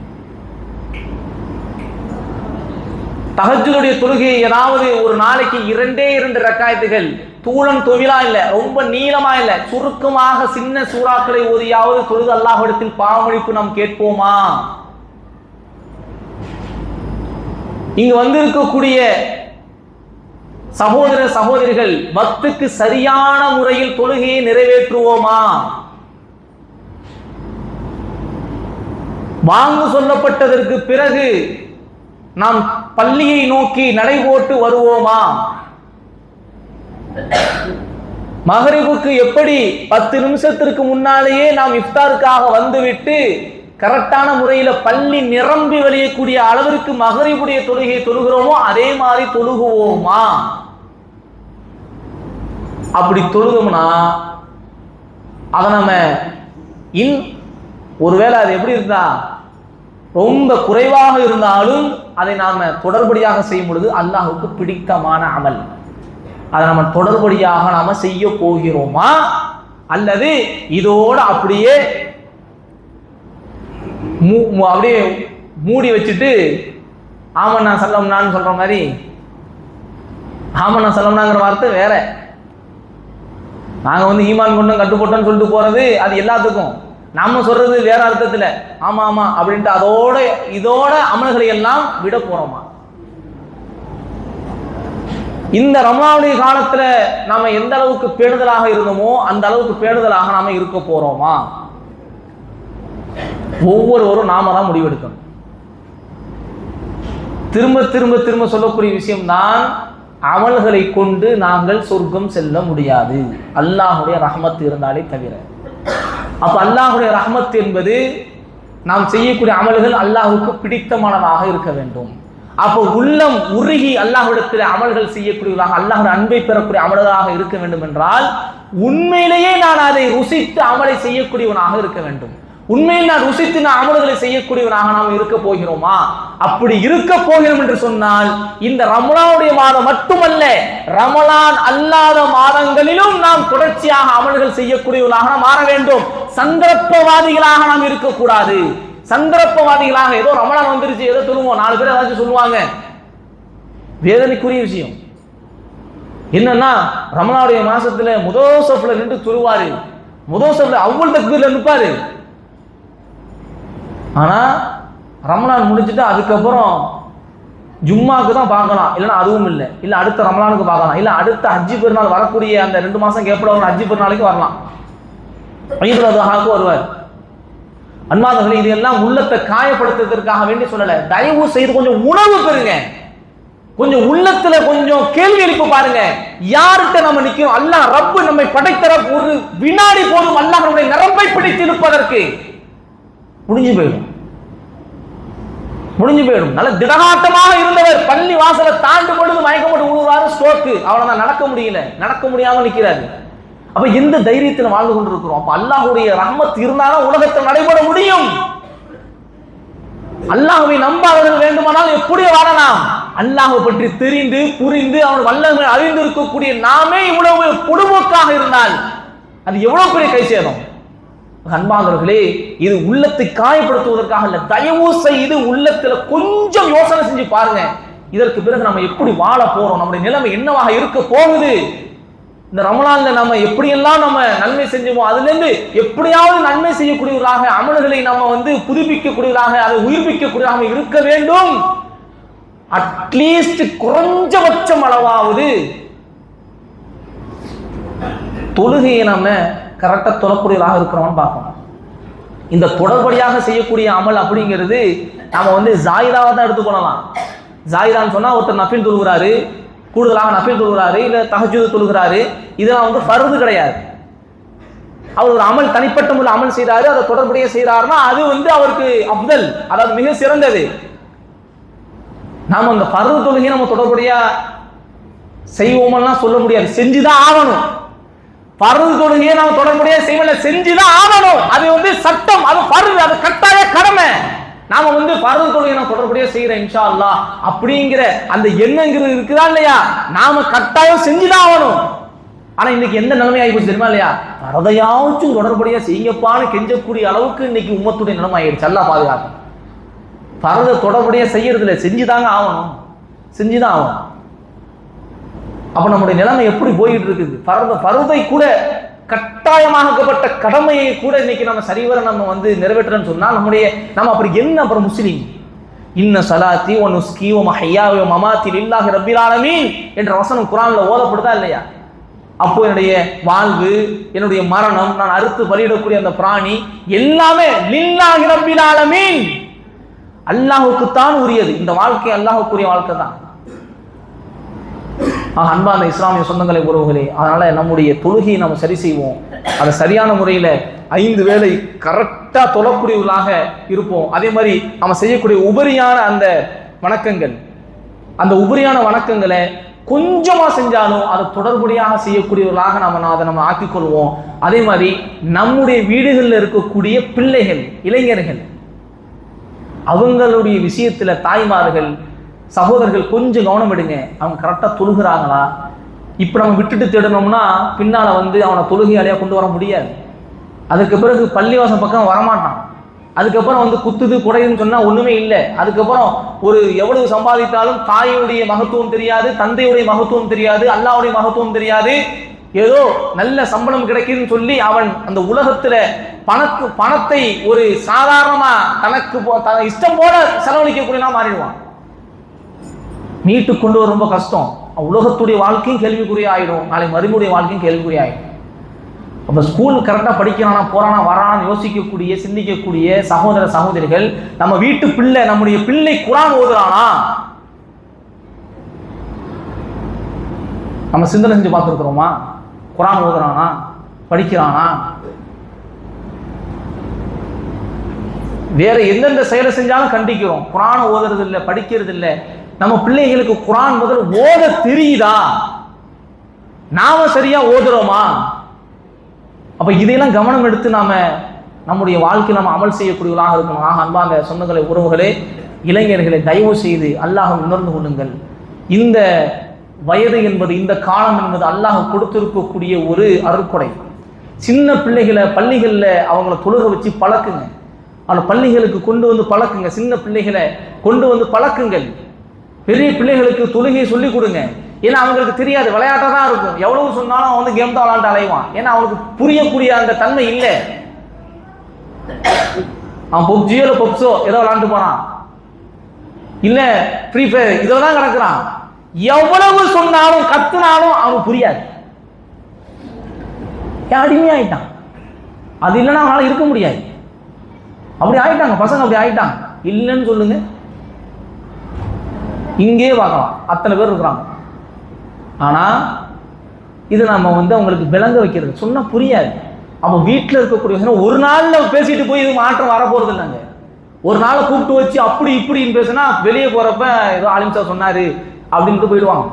தஹஜ்ஜுடைய தொழுகை ஏதாவது ஒரு நாளைக்கு 2 ரக்காயத்துகள், தூளம் தொவிலா இல்ல, ரொம்ப நீளமா இல்ல, சுருக்கமாக சின்ன சூறாக்களை ஓதியாவது தொழுது அல்லாஹ்விடத்தில் பாவமளிப்பு நாம் கேட்போமா? இங்கு வந்திருக்கக்கூடிய சகோதர சகோதரிகள் வக்துக்கு சரியான முறையில் தொழுகையை நிறைவேற்றுவோமா? வாங்கு சொல்லப்பட்டதற்கு பிறகு நாம் பள்ளியை நோக்கி நடைபோட்டு வருவோமா? மகரிபுக்கு எப்படி 10 நிமிஷத்திற்கு முன்னாலேயே நாம் இஃப்தாருக்காக வந்துவிட்டு கரெக்டான முறையில் பள்ளி நிரம்பி வழியக்கூடிய அளவிற்கு மகரிபுடைய தொழுகையை தொழுகிறோமோ அதே மாதிரி தொழுகுவோமா? அப்படி தொழுதோம்னா அதை நம்ம ஒருவேளை அது எப்படி இருந்தா ரொம்ப குறைவாக இருந்தாலும் அதை நாம தொடர்படியாக செய்யும் பொழுது அல்லாஹ்வுக்கு பிடித்தமான அமல், அதை நம்ம தொடர்படியாக நாம செய்ய போகிறோமா, அல்லது இதோட அப்படியே மூடி வச்சுட்டு ஆமன்னா சல்லம்னான்னு சொல்ற மாதிரி, ஆமன்னா சல்லம்னாங்கிற வார்த்தை வேற, நாங்க ஈமான் கொண்டும் கட்டுப்பட்டோம்னு சொல்லிட்டு போறது அது எல்லாத்துக்கும், நாம சொல்றது வேற அர்த்தத்துல ஆமா ஆமா அப்படின்ட்டு இதோட அமல்களை எல்லாம் விட போறோமா? இந்த ரமலானுடைய காலத்துல நாம எந்த அளவுக்கு பேணுதலாக இருந்தோமோ அந்த அளவுக்கு பேணுதலாக நாம இருக்க போறோமா? ஒவ்வொருவரும் நாம தான் முடிவெடுக்கணும். திரும்ப திரும்ப திரும்ப சொல்லக்கூடிய விஷயம்தான், அமல்களை கொண்டு நாங்கள் சொர்க்கம் செல்ல முடியாது, அல்லாஹ்வுடைய ரஹ்மத் இருந்தாலே தவிர. அப்ப அல்லாஹ்வுடைய ரஹ்மத் என்பது நாம் செய்யக்கூடிய அமல்கள் அல்லாஹ்வுக்கு பிடித்தமானதாக இருக்க வேண்டும். அப்போ உள்ளம் உருகி அல்லாஹ்விடத்தில் அமல்கள் செய்யக்கூடியவர்களாக, அல்லாஹ்வுடைய அன்பை பெறக்கூடிய அமல்களாக இருக்க வேண்டும் என்றால் உண்மையிலேயே நான் அதை ருசித்து அமலை செய்யக்கூடியவனாக இருக்க வேண்டும். உண்மையில் நான் ருசித்து நான் அமல்களை செய்யக்கூடியவனாக நாம் இருக்க போகிறோமா? அப்படி இருக்க போகிறோம் என்று சொன்னால் இந்த ரமலானுடைய மாதம் மட்டுமல்ல, ரமலான் அல்லாத மாதங்களிலும் நாம் தொடர்ச்சியாக அமல்கள் செய்யக்கூடியவர்களாக நாம் மாற வேண்டும். சந்தர்ப்பவாதிகளாக நாம் இருக்கக்கூடாது. சந்தர்ப்பவாதிகளாக ஏதோ ரமலான் வந்துருச்சு ஏதோ சொல்லுவோம், 4 பேர் ஏதாச்சும் சொல்லுவாங்க. வேதனைக்குரிய விஷயம் என்னன்னா, ரமலானுடைய மாசத்துல முதல் சஃப்ல நின்று சொல்லுவாரு, முதல் சஃப்ல அவ்வளவு தக்பீர்ல நிற்பாரு, ஆனால் ரமலான் முடிச்சுட்டு அதுக்கப்புறம் ஜும்மாவுக்கு தான் பார்க்கலாம், இல்லைன்னா அதுவும் இல்லை, இல்லை அடுத்த ரமலானுக்கு பார்க்கலாம், இல்லை அடுத்த ஹஜ்ஜி பெருநாள் வரக்கூடிய அந்த 2 மாதம் கேப்பில் வரும் ஹஜ்ஜி பெருநாளைக்கு வரலாம், ஈதுல் அத்ஹாவுக்கு வருவார். அன்பார்ந்தவர்களே, இது எல்லாம் உள்ளத்தை காயப்படுத்துவதற்காக வேண்டி சொல்லலை. தயவு செய்து கொஞ்சம் உணவு பெறுங்க, கொஞ்சம் உள்ளத்துல கொஞ்சம் கேள்வி எழுப்ப பாருங்க. யார்கிட்ட நம்ம நிக்கிறோம்? அல்லாஹ் ரப்பு நம்மை படைத்தர ஒரு வினாடி போதும் அல்லாஹ் நம்முடைய நரம்பை பிடித்து இழுப்பதற்கு முடிஞ்சு போயிடும், முடிஞ்சு போயிடும். நல்ல திடகாட்டமாக இருந்தவர் பள்ளி வாசலை தாண்டும் பொழுது மயக்கப்பட்டு விழுவாரு, ஸ்ட்ரோக்கு, அவ்வளவுதான், நடக்க முடியல, நடக்க முடியாம நிற்கிறாரு. அப்ப எந்த தைரியத்தில் வாழ்ந்து கொண்டிருக்கிறோம்? அப்ப அல்லாஹ்வுடைய ரஹ்மத் இருந்தாலும் உலகத்தில் நடைபெற முடியும். அல்லாஹ்வை நம்பாதவர்கள் வேண்டுமானால் எப்படி வாழலாம்? அல்லாஹ்வை பற்றி தெரிந்து புரிந்து அவன் வல்லமை அறிந்து இருக்கக்கூடிய நாமே இவ்வளவு பொடுபோக்காக இருந்தால் அது எவ்வளவு பெரிய கை சேதம். அன்பானவர்களே, இது உள்ளத்தை காயப்படுத்துவதற்காக இல்ல, தயவு செய்து உள்ளத்துல கொஞ்சம் யோசனை செஞ்சு பாருங்க. இதற்கு பிறகு நம்ம எப்படி வாழ போறோம், நம்முடைய நிலைமை என்னவாக இருக்க போகுது. இந்த ரமலான்ல நம்ம எப்படியெல்லாம் நம்ம நன்மை செஞ்சோமோ அதுல இருந்து எப்படியாவது நன்மை செய்யக்கூடியவர்களாக, அமல்களை நம்ம புதுப்பிக்கக்கூடியவர்களாக, அதை உயிர்ப்பிக்கக்கூடியவராக இருக்க வேண்டும். அட்லீஸ்ட் குறைஞ்சபட்சம் அளவாவது தொழுகையை நம்ம கரெக்டா தொழக்கூடியவராக இருக்கிறோம்னு பார்க்கணும். இந்த தொடர்படியாக செய்யக்கூடிய அமல் அப்படிங்கிறது நாம ஜாயிதாவை தான் எடுத்துக்கொள்ளலாம். ஜாயிதான்னு சொன்னா ஒருத்தர் நஃபில் தொழுகிறாரு, கூடுதலாக நஃபில் தொழுகிறாரு, இல்ல தஹஜ்ஜுத் தொழுகிறாரு, இதெல்லாம் ஃபர்து கிடையாது. அவர் ஒரு அமல் தனிப்பட்ட முறையில் அமல் செய்தாரு, அதை தொடர்புடைய செய்தாருன்னா அது அவருக்கு அப்தல், அதாவது மிக சிறந்தது. நாம அந்த ஃபர்து தொழுகையை நம்ம தொடர்புடைய செய்வோம்லாம் சொல்ல முடியாது, செஞ்சுதான் ஆகணும். ஃபர்து தொழுகையை நாம தொடர்புடைய செய்வல, செஞ்சுதான் ஆகணும். அது சட்டம், அது ஃபர்து, அது கட்டாய கடமை. நாம ஃபர்து தொழுகையை நான் தொடர்புடைய செய்யறேன் இன்ஷா அல்லாஹ் அப்படிங்கிற அந்த எண்ணங்கிறது இருக்குதா இல்லையா? நாம கட்டாயம் செஞ்சுதான் ஆகணும். ஆனா இன்னைக்கு எந்த நிலைமை ஆகி போச்சு தெரியுமா இல்லையா? பரதையாச்சும் தொடர்புடைய செய்யப்பான்னு கெஞ்சக்கூடிய அளவுக்கு இன்னைக்கு உம்மத்துடைய நிலைமை ஆயிடுச்சு. அல்லாஹ் பாதுகாக்கும். பரத தொடர்புடைய செய்யறதுல செஞ்சுதாங்க ஆகணும், செஞ்சுதான் ஆகணும். அப்ப நம்முடைய நிலைமை எப்படி போயிட்டு இருக்குது? பரதை கூட கட்டாயமாக்கப்பட்ட கடமையை கூட இன்னைக்கு நம்ம சரிவர நம்ம நிறைவேற்றன்னு சொன்னா நம்ம அப்படி என்ன அப்புறம் முஸ்லீம்? இன்ன சலாத்தி ஒ நுஸ்கி ஒ மஹய்யாவி ஒ மமாத்தி லில்லாஹி ரப்பில் ஆலமீன் என்ற வசனம் குர்ஆன்ல ஓதப்படுதா இல்லையா? அப்போ என்னுடைய வாழ்வு, என்னுடைய மரணம், நான் அறுத்து பலியிடக்கூடிய அந்த பிராணி எல்லாமே லில்லாஹி ரப்பில் ஆலமீன், அல்லாஹ்வுக்கு தான் உரியது. இந்த வாழ்க்கை அல்லாஹ்வுக்குரிய வாழ்க்கை தான். அன்பான இஸ்லாமிய சொந்தங்களை உறவுகளே, அதனால நம்முடைய தொழுகையை நம்ம சரி செய்வோம். அதை சரியான முறையில 5 வேளை கரெக்டா தொழக்கூடியவர்களாக இருப்போம். அதே மாதிரி நம்ம செய்யக்கூடிய உபரியான அந்த வணக்கங்கள், அந்த உபரியான வணக்கங்களை கொஞ்சமா செஞ்சாலும் அதை தொடர்புடையாக செய்யக்கூடியவர்களாக நம்ம ஆக்கிக் கொள்வோம். அதே மாதிரி நம்முடைய வீடுகளில் இருக்கக்கூடிய பிள்ளைகள், இளைஞர்கள், அவங்களுடைய விஷயத்துல தாய்மார்கள், சகோதரர்கள் கொஞ்சம் கவனம் எடுங்க. அவங்க கரெக்டா தொழுகிறாங்களா? இப்ப நம்ம விட்டுட்டு தேடணும்னா பின்னால அவனை தொழுகையாளியா கொண்டு வர முடியாது. அதுக்கு பிறகு பள்ளிவாசம் பக்கம் வரமாட்டான். அதுக்கப்புறம் குத்துது குடையுன்னு சொன்னா ஒண்ணுமே இல்லை. அதுக்கப்புறம் எவ்வளவு சம்பாதித்தாலும் தாயுடைய மகத்துவம் தெரியாது, தந்தையுடைய மகத்துவம் தெரியாது, அல்லாஹ்வுடைய மகத்துவம் தெரியாது. ஏதோ நல்ல சம்பளம் கிடைக்குதுன்னு சொல்லி அவன் அந்த உலகத்துல பணத்தை ஒரு சாதாரணமா தனக்கு இஷ்டம் போல செலவழிக்கக்கூடியனா மாறிடுவான். மீட்டு கொண்டு வர ரொம்ப கஷ்டம். உலகத்துடைய வாழ்க்கையும் கேள்விக்குரிய ஆயிடும், நாளை மறுபடிய வாழ்க்கையும் கேள்விக்குரிய ஆயிடும். அப்ப ஸ்கூல் கரெக்டா படிக்கிறானா, போறானா, வரானான்னு யோசிக்கக்கூடிய, சிந்திக்கக்கூடிய சகோதர சகோதரிகள், நம்ம வீட்டு பிள்ளை, நம்முடைய பிள்ளை குர்ஆன் ஓதுறானா நம்ம சிந்தனை செஞ்சு பார்த்துருக்கிறோமா? குர்ஆன் ஓதுறானா, படிக்கிறானா? வேற எந்தெந்த செயலை செஞ்சாலும் கண்டிக்கிறோம். குர்ஆன் ஓதுறது இல்லை, படிக்கிறது இல்லை. நம்ம பிள்ளைகளுக்கு குர்ஆன் முதல் ஓத தெரியுதா? நாம சரியா ஓதுறோமா? அப்ப இதையெல்லாம் கவனம் எடுத்து நாம நம்முடைய வாழ்க்கை நம்ம அமல் செய்யக்கூடியவர்களாக இருக்கணும். அன்பான சொந்தங்களை, உறவுகளே, இளைஞர்களை தயவு செய்து அல்லாஹ் உணர்ந்து கொள்ளுங்கள். இந்த வயது என்பது, இந்த காலம் என்பது அல்லாஹ் கொடுத்திருக்கக்கூடிய ஒரு அருட்கொடை. சின்ன பிள்ளைகளை பள்ளிகளில் அவங்கள தொழுக வச்சு பழக்குங்க. அவங்கள பள்ளிகளுக்கு கொண்டு பழக்குங்க. சின்ன பிள்ளைகளை கொண்டு பழக்குங்கள். பெரிய பிள்ளைகளுக்கு தொழுகையை சொல்லிக் கொடுங்க. ஏன்னா அவங்களுக்கு தெரியாது, விளையாட்டா தான் இருக்கும். எவ்வளவு சொன்னாலும் அவன் கேம் தான் விளையாண்டு அலைவான். ஏன்னா அவனுக்கு புரியக்கூடிய அந்த தன்மை இல்லை. அவன் பப்ஜியோ இல்லை பப்ஸோ ஏதோ விளாண்டு போறான், இல்ல ஃப்ரீ ஃபயர் இதில் தான் கிடக்குறான். எவ்வளவு சொன்னாலும் கத்துனாலும் அவனுக்கு புரியாது, அடிமையாயிட்டான். அது இல்லைன்னா அவனால இருக்க முடியாது. அப்படி ஆயிட்டாங்க பசங்க, அப்படி ஆயிட்டாங்க. இல்லைன்னு சொல்லுங்க, இங்கே பார்க்கலாம் அத்தனை பேர் இருக்கிறாங்க. ஆனா இது நம்ம அவங்களுக்கு விளங்க வைக்கிறது சொன்னா புரியாது. அப்ப வீட்டில் இருக்கக்கூடிய ஒரு நாள்ல பேசிட்டு போய் இது மாற்றம் வரப்போறது இல்லைங்க. ஒரு நாளை கூப்பிட்டு வச்சு அப்படி இப்படின்னு பேசினா வெளியே போறப்ப ஏதோ ஆலிம்சா சொன்னாரு அப்படின்ட்டு போயிடுவாங்க.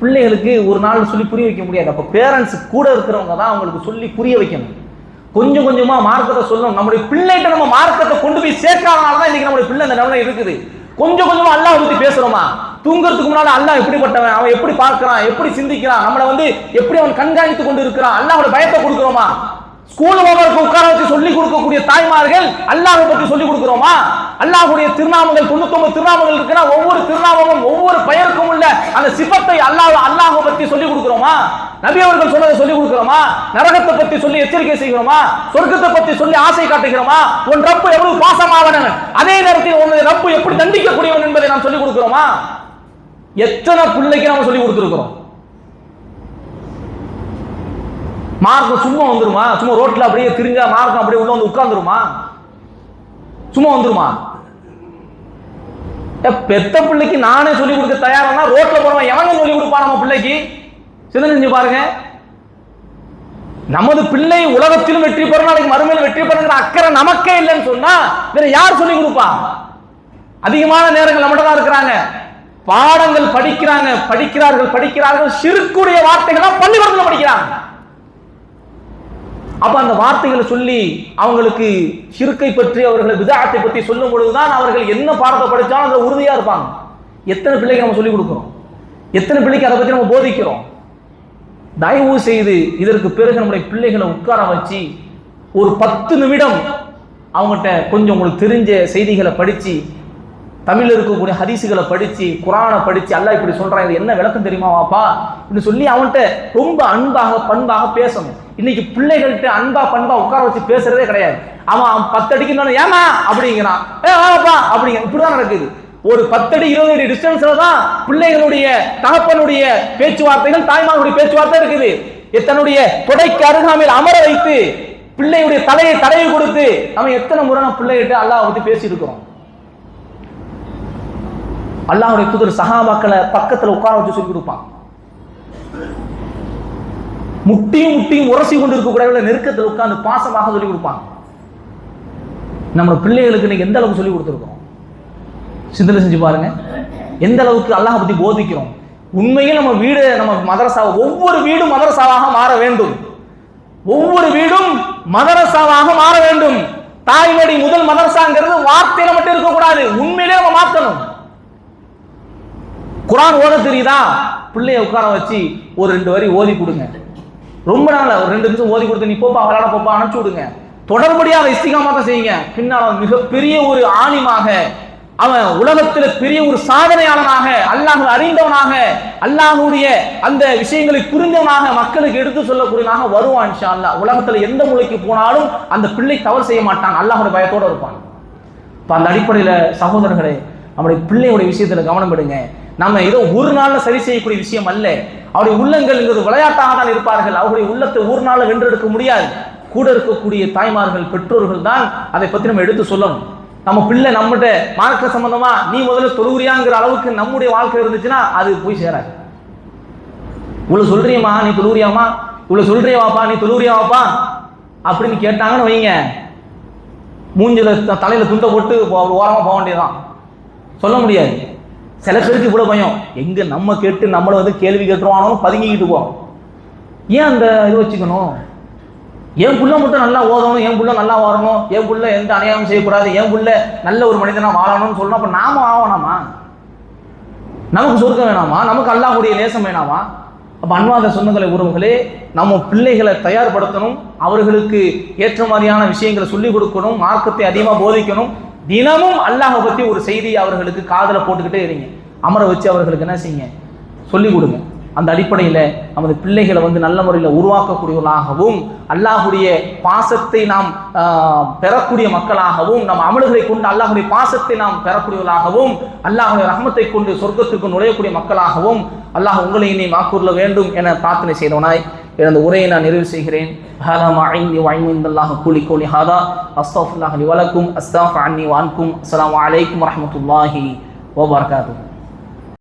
பிள்ளைகளுக்கு ஒரு நாள் சொல்லி புரிய வைக்க முடியாது. அப்ப பேரண்ட்ஸ் கூட இருக்கிறவங்க தான் அவங்களுக்கு சொல்லி புரிய வைக்கணும். கொஞ்சம் கொஞ்சமா மார்க்கத்தை சொல்லணும். நம்முடைய பிள்ளைகிட்ட நம்ம மார்க்கத்தை கொண்டு போய் சேர்க்காதனால தான் இன்னைக்கு நம்முடைய பிள்ளை இந்த நிலைமை இருக்குது. கொஞ்சம் கொஞ்சமா அல்லாஹ் பத்தி பேசுறோமா, தூங்குறதுக்கு முன்னால அல்லாஹ் எப்படிப்பட்டவன், அவன் எப்படி பார்க்கிறான், எப்படி சிந்திக்கிறான், நம்மளை எப்படி அவன் கண்காணித்து கொண்டு இருக்கிறான், அல்லாஹ்வோட பயத்தை கொடுக்கிறோமா? ஸ்கூல் ஹோம்வொர்க் உட்கார வச்சு சொல்லி கொடுக்கக்கூடிய தாய்மார்கள் அல்லாஹ்வை பற்றி சொல்லி கொடுக்கிறோமா? அல்லாஹ்வுடைய திருநாமங்கள் 99 திருநாமங்கள் இருக்குன்னா ஒவ்வொரு திருநாமமும் ஒவ்வொரு பெயருக்கும் உள்ள அந்த சிஃபத்தை அல்லாஹ்வை பற்றி சொல்லி கொடுக்கிறோமா? நபி அவர்கள் சொன்னதை சொல்லி கொடுக்கிறோமா? நரகத்தை பற்றி சொல்லி எச்சரிக்கை செய்கிறோமா? சொர்க்கத்தை பற்றி சொல்லி ஆசை காட்டுகிறோமா? உன் ரப்பு எவ்வளவு பாசமானவன், அதே நேரத்தில் உன்னுடைய ரப்பு எப்படி தண்டிக்கக்கூடியவன் என்பதை நாம் சொல்லி கொடுக்கிறோமா? எத்தனை பிள்ளைக்கு நாம சொல்லி கொடுத்திருக்கிறோம்? மார்க்கம் சும்மா வந்துருமா? சும்மா ரோட்ல அப்படியே திரிஞ்சா மார்க்கம் அப்படியே உள்ள வந்து உட்கார்ந்துருமா? சும்மா வந்துருமா? பெத்த பிள்ளைக்கு நானே சொல்லி கொடுக்க தயாரானா ரோட்ல போறவன் எவங்க சொல்லி கொடுப்பான் நம்ம பிள்ளைக்கு? சிந்தனை செஞ்சு பாருங்க. நமது பிள்ளை உலகத்திலும் வெற்றி பெறணும், நாளைக்கு மறுமையில வெற்றி பெறணுங்கிற அக்கறை நமக்கே இல்லைன்னு சொன்னா வேற யார் சொல்லி கொடுப்பா? அதிகமான நேரங்கள் நம்மகிட்ட தான் இருக்கிறாங்க. பாடங்கள் படிக்கிறார்கள் ஷிர்க்குடைய வார்த்தைகளா பள்ளிக்கூடத்தில் படிக்கிறாங்க. அப்ப அந்த வார்த்தைகளை சொல்லி அவங்களுக்கு ஷிர்க்கை பற்றி, அவர்களை பித்அத்தை பற்றி சொல்லும் பொழுதுதான் அவர்கள் என்ன பாடத்தை படிச்சாலும் அதுல உறுதியா இருப்பாங்க. எத்தனை பிள்ளைக்கு நம்ம சொல்லிக் கொடுக்கிறோம், எத்தனை பிள்ளைக்கு அதை பற்றி நம்ம போதிக்கிறோம்? தயவு செய்து இதற்கு பிறகு நம்முடைய பிள்ளைகளை உட்கார வச்சு ஒரு 10 நிமிடம் அவங்ககிட்ட கொஞ்சம் உங்களுக்கு தெரிஞ்ச செய்திகளை படிச்சு, தமிழ்ல இருக்கக்கூடிய ஹதீசுகளை படிச்சு, குரானை படிச்சு, அல்லாஹ் இப்படி சொல்றான், இது என்ன விளக்கம் தெரியுமா வாப்பா இப்படி சொல்லி அவன்கிட்ட ரொம்ப அன்பாக பண்பாக பேசணும். இன்னைக்கு பிள்ளைகள்கிட்ட அன்பா பண்பா உட்கார வச்சு பேசுறதே கிடையாது. அவன் 10 அடிக்கு ஏமா அப்படிங்கிறான், அப்படிங்க, இப்படிதான் நடக்குது. ஒரு 10 அடி 20 அடி டிஸ்டன்ஸ்ல தான் பிள்ளைகளுடைய தகப்பனுடைய பேச்சுவார்த்தைகள், தாய்மார்களுடைய பேச்சுவார்த்தை இருக்குது. தன்னுடைய தொடைக்கு அருகாமையில் அமர வைத்து பிள்ளையுடைய தலையை தடவி கொடுத்து நம்ம எத்தனை முறை நம்ம பிள்ளைகிட்ட அல்லாஹ் பத்தி பேசி இருக்கிறோம். அல்லாஹ்வுடைய தூதர் சஹாபாக்களை பக்கத்துல உட்கார வச்சு சொல்லி கொடுப்பான். முட்டியும் உரசி கொண்டு இருக்கக்கூடிய நெருக்கத்தில் உட்கார்ந்து பாசமாக சொல்லி கொடுப்பாங்க. நம்ம பிள்ளைகளுக்கு இன்னைக்கு எந்த அளவுக்கு சொல்லி கொடுத்துருக்கோம்? சிந்தனை செஞ்சு பாருங்க. எந்த அளவுக்கு அல்லாஹ் பத்தி போதிக்கிறோம்? உண்மையில் நம்ம வீடு, நம்ம மதரசா, ஒவ்வொரு வீடும் மதரசாவாக மாற வேண்டும். ஒவ்வொரு வீடும் மதரசாவாக மாற வேண்டும். தாய்மொழி முதல் மதரசாங்கிறது வார்த்தையில மட்டும் இருக்கக்கூடாது, உண்மையிலே நம்ம மாற்றணும். குரான் ஓத தெரியுதா? பிள்ளைய உட்கார வச்சு ஒரு 2 வரி ஓதி கொடுங்க. ரொம்ப நாள் ஒரு 2 நிமிஷம் ஓதி கொடுத்து நீ போப்பா விளையாட போப்பா அனுப்பிச்சு விடுங்க. தொடர்படியாக இஸ்திகாமத்தை செய்யுங்க. பின்னால் மிகப்பெரிய ஒரு ஆலிமாக, அவன் உலகத்தில் பெரிய ஒரு சாதனையாளனாக, அல்லாஹ் அறிந்தவனாக, அல்லாஹ்வுடைய அந்த விஷயங்களை புரிந்தவனாக, மக்களுக்கு எடுத்து சொல்லக்கூடியவனாக வருவான் இன்ஷா அல்லாஹ். உலகத்துல எந்த மூலைக்கு போனாலும் அந்த பிள்ளை தவறு செய்ய மாட்டான், அல்லாஹ்வுடைய பயத்தோடு இருப்பான். இப்போ அந்த அடிப்படையில் சகோதரர்களே, நம்முடைய பிள்ளையுடைய விஷயத்துல கவனம் எடுங்க. நம்ம ஏதோ ஒரு நாள்ல சரி செய்யக்கூடிய விஷயம் அல்ல. அவருடைய உள்ளங்கள்ங்கிறது விளையாட்டாக தான் இருப்பார்கள். அவருடைய உள்ளத்தை ஒரு நாள் வென்றெடுக்க முடியாது. கூட இருக்கக்கூடிய தாய்மார்கள், பெற்றோர்கள் தான் அதை பற்றி நம்ம எடுத்து சொல்லணும். நம்ம பிள்ளை நம்மகிட்ட மார்க்க சம்பந்தமா நீ முதல்ல தொழுவுறியாங்கிற அளவுக்கு நம்முடைய வாழ்க்கை இருந்துச்சுன்னா அது போய் சேராது. இவ்வளவு சொல்றியம்மா நீ தொழுவுறியாமா, இவ்வளவு சொல்றியாவாப்பா நீ தொழுவுறியாவாப்பா அப்படின்னு கேட்டாங்கன்னு வைங்க, மூஞ்சில தலையில துண்டை போட்டு ஓரமா போக வேண்டியதான். சொல்ல முடியாது. சில பேருக்கு இவ்வளவு பயம், எங்க நம்ம கேட்டு நம்மளை கேள்வி கேட்டுருவானோ பதுங்கிக்கிட்டு போவோம். ஏன் அந்த இது வச்சுக்கணும்? என் புள்ள மட்டும் நல்லா ஓதணும், என் புள்ள நல்லா வரணும், என் புள்ள எந்த அநியாயம் செய்யக்கூடாது, என் புள்ள நல்ல ஒரு மனிதனா வாழணும்னு சொல்லணும். அப்ப நாம ஆகணாமா? நமக்கு சொர்க்கம் வேணாமா? நமக்கு அல்லாஹ்வுடைய நேசம் வேணாமா? அப்ப அன்பார்ந்த சொந்தங்களை உறவுகளே, நம்ம பிள்ளைகளை தயார்படுத்தணும், அவர்களுக்கு ஏற்ற மாதிரியான விஷயங்களை சொல்லிக் கொடுக்கணும், மார்க்கத்தை அதிகமாக போதிக்கணும். தினமும் அல்லாஹ் பத்தி ஒரு செய்தியை அவர்களுக்கு காதல போட்டுக்கிட்டே இருங்க. அமர வச்சு அவர்களுக்கு என்ன செய்யுங்க, சொல்லிக் கொடுங்க. அந்த அடிப்படையில் நமது பிள்ளைகளை நல்ல முறையில் உருவாக்கக்கூடியவர்களாகவும் அல்லாஹுடைய பாசத்தை நாம் பெறக்கூடிய மக்களாகவும் நம் அமல்களை கொண்டு அல்லாஹுடைய பாசத்தை நாம் பெறக்கூடியவர்களாகவும் அல்லாஹுடைய ரஹ்மத்தை கொண்டு சொர்க்கத்திற்கு நுழையக்கூடிய மக்களாகவும் அல்லாஹ் உங்களை இனி வாக்குறுல வேண்டும் என பிரார்த்தனை செய்தவனாய் எனது உரையை நான் நிறைவு செய்கிறேன். ஹாதா மா இன்தி வ இன்தல்லாஹி கூலி கௌலி ஹாதா அஸ்தக்ஃபிருல்லாஹ் லி வ லக்கும் அஸ்தக்ஃபிரு அன்னி வ அன்கும். அஸ்ஸலாமு அலைக்கும் வ ரஹ்மத்துல்லாஹி வ பரகாத்துஹு.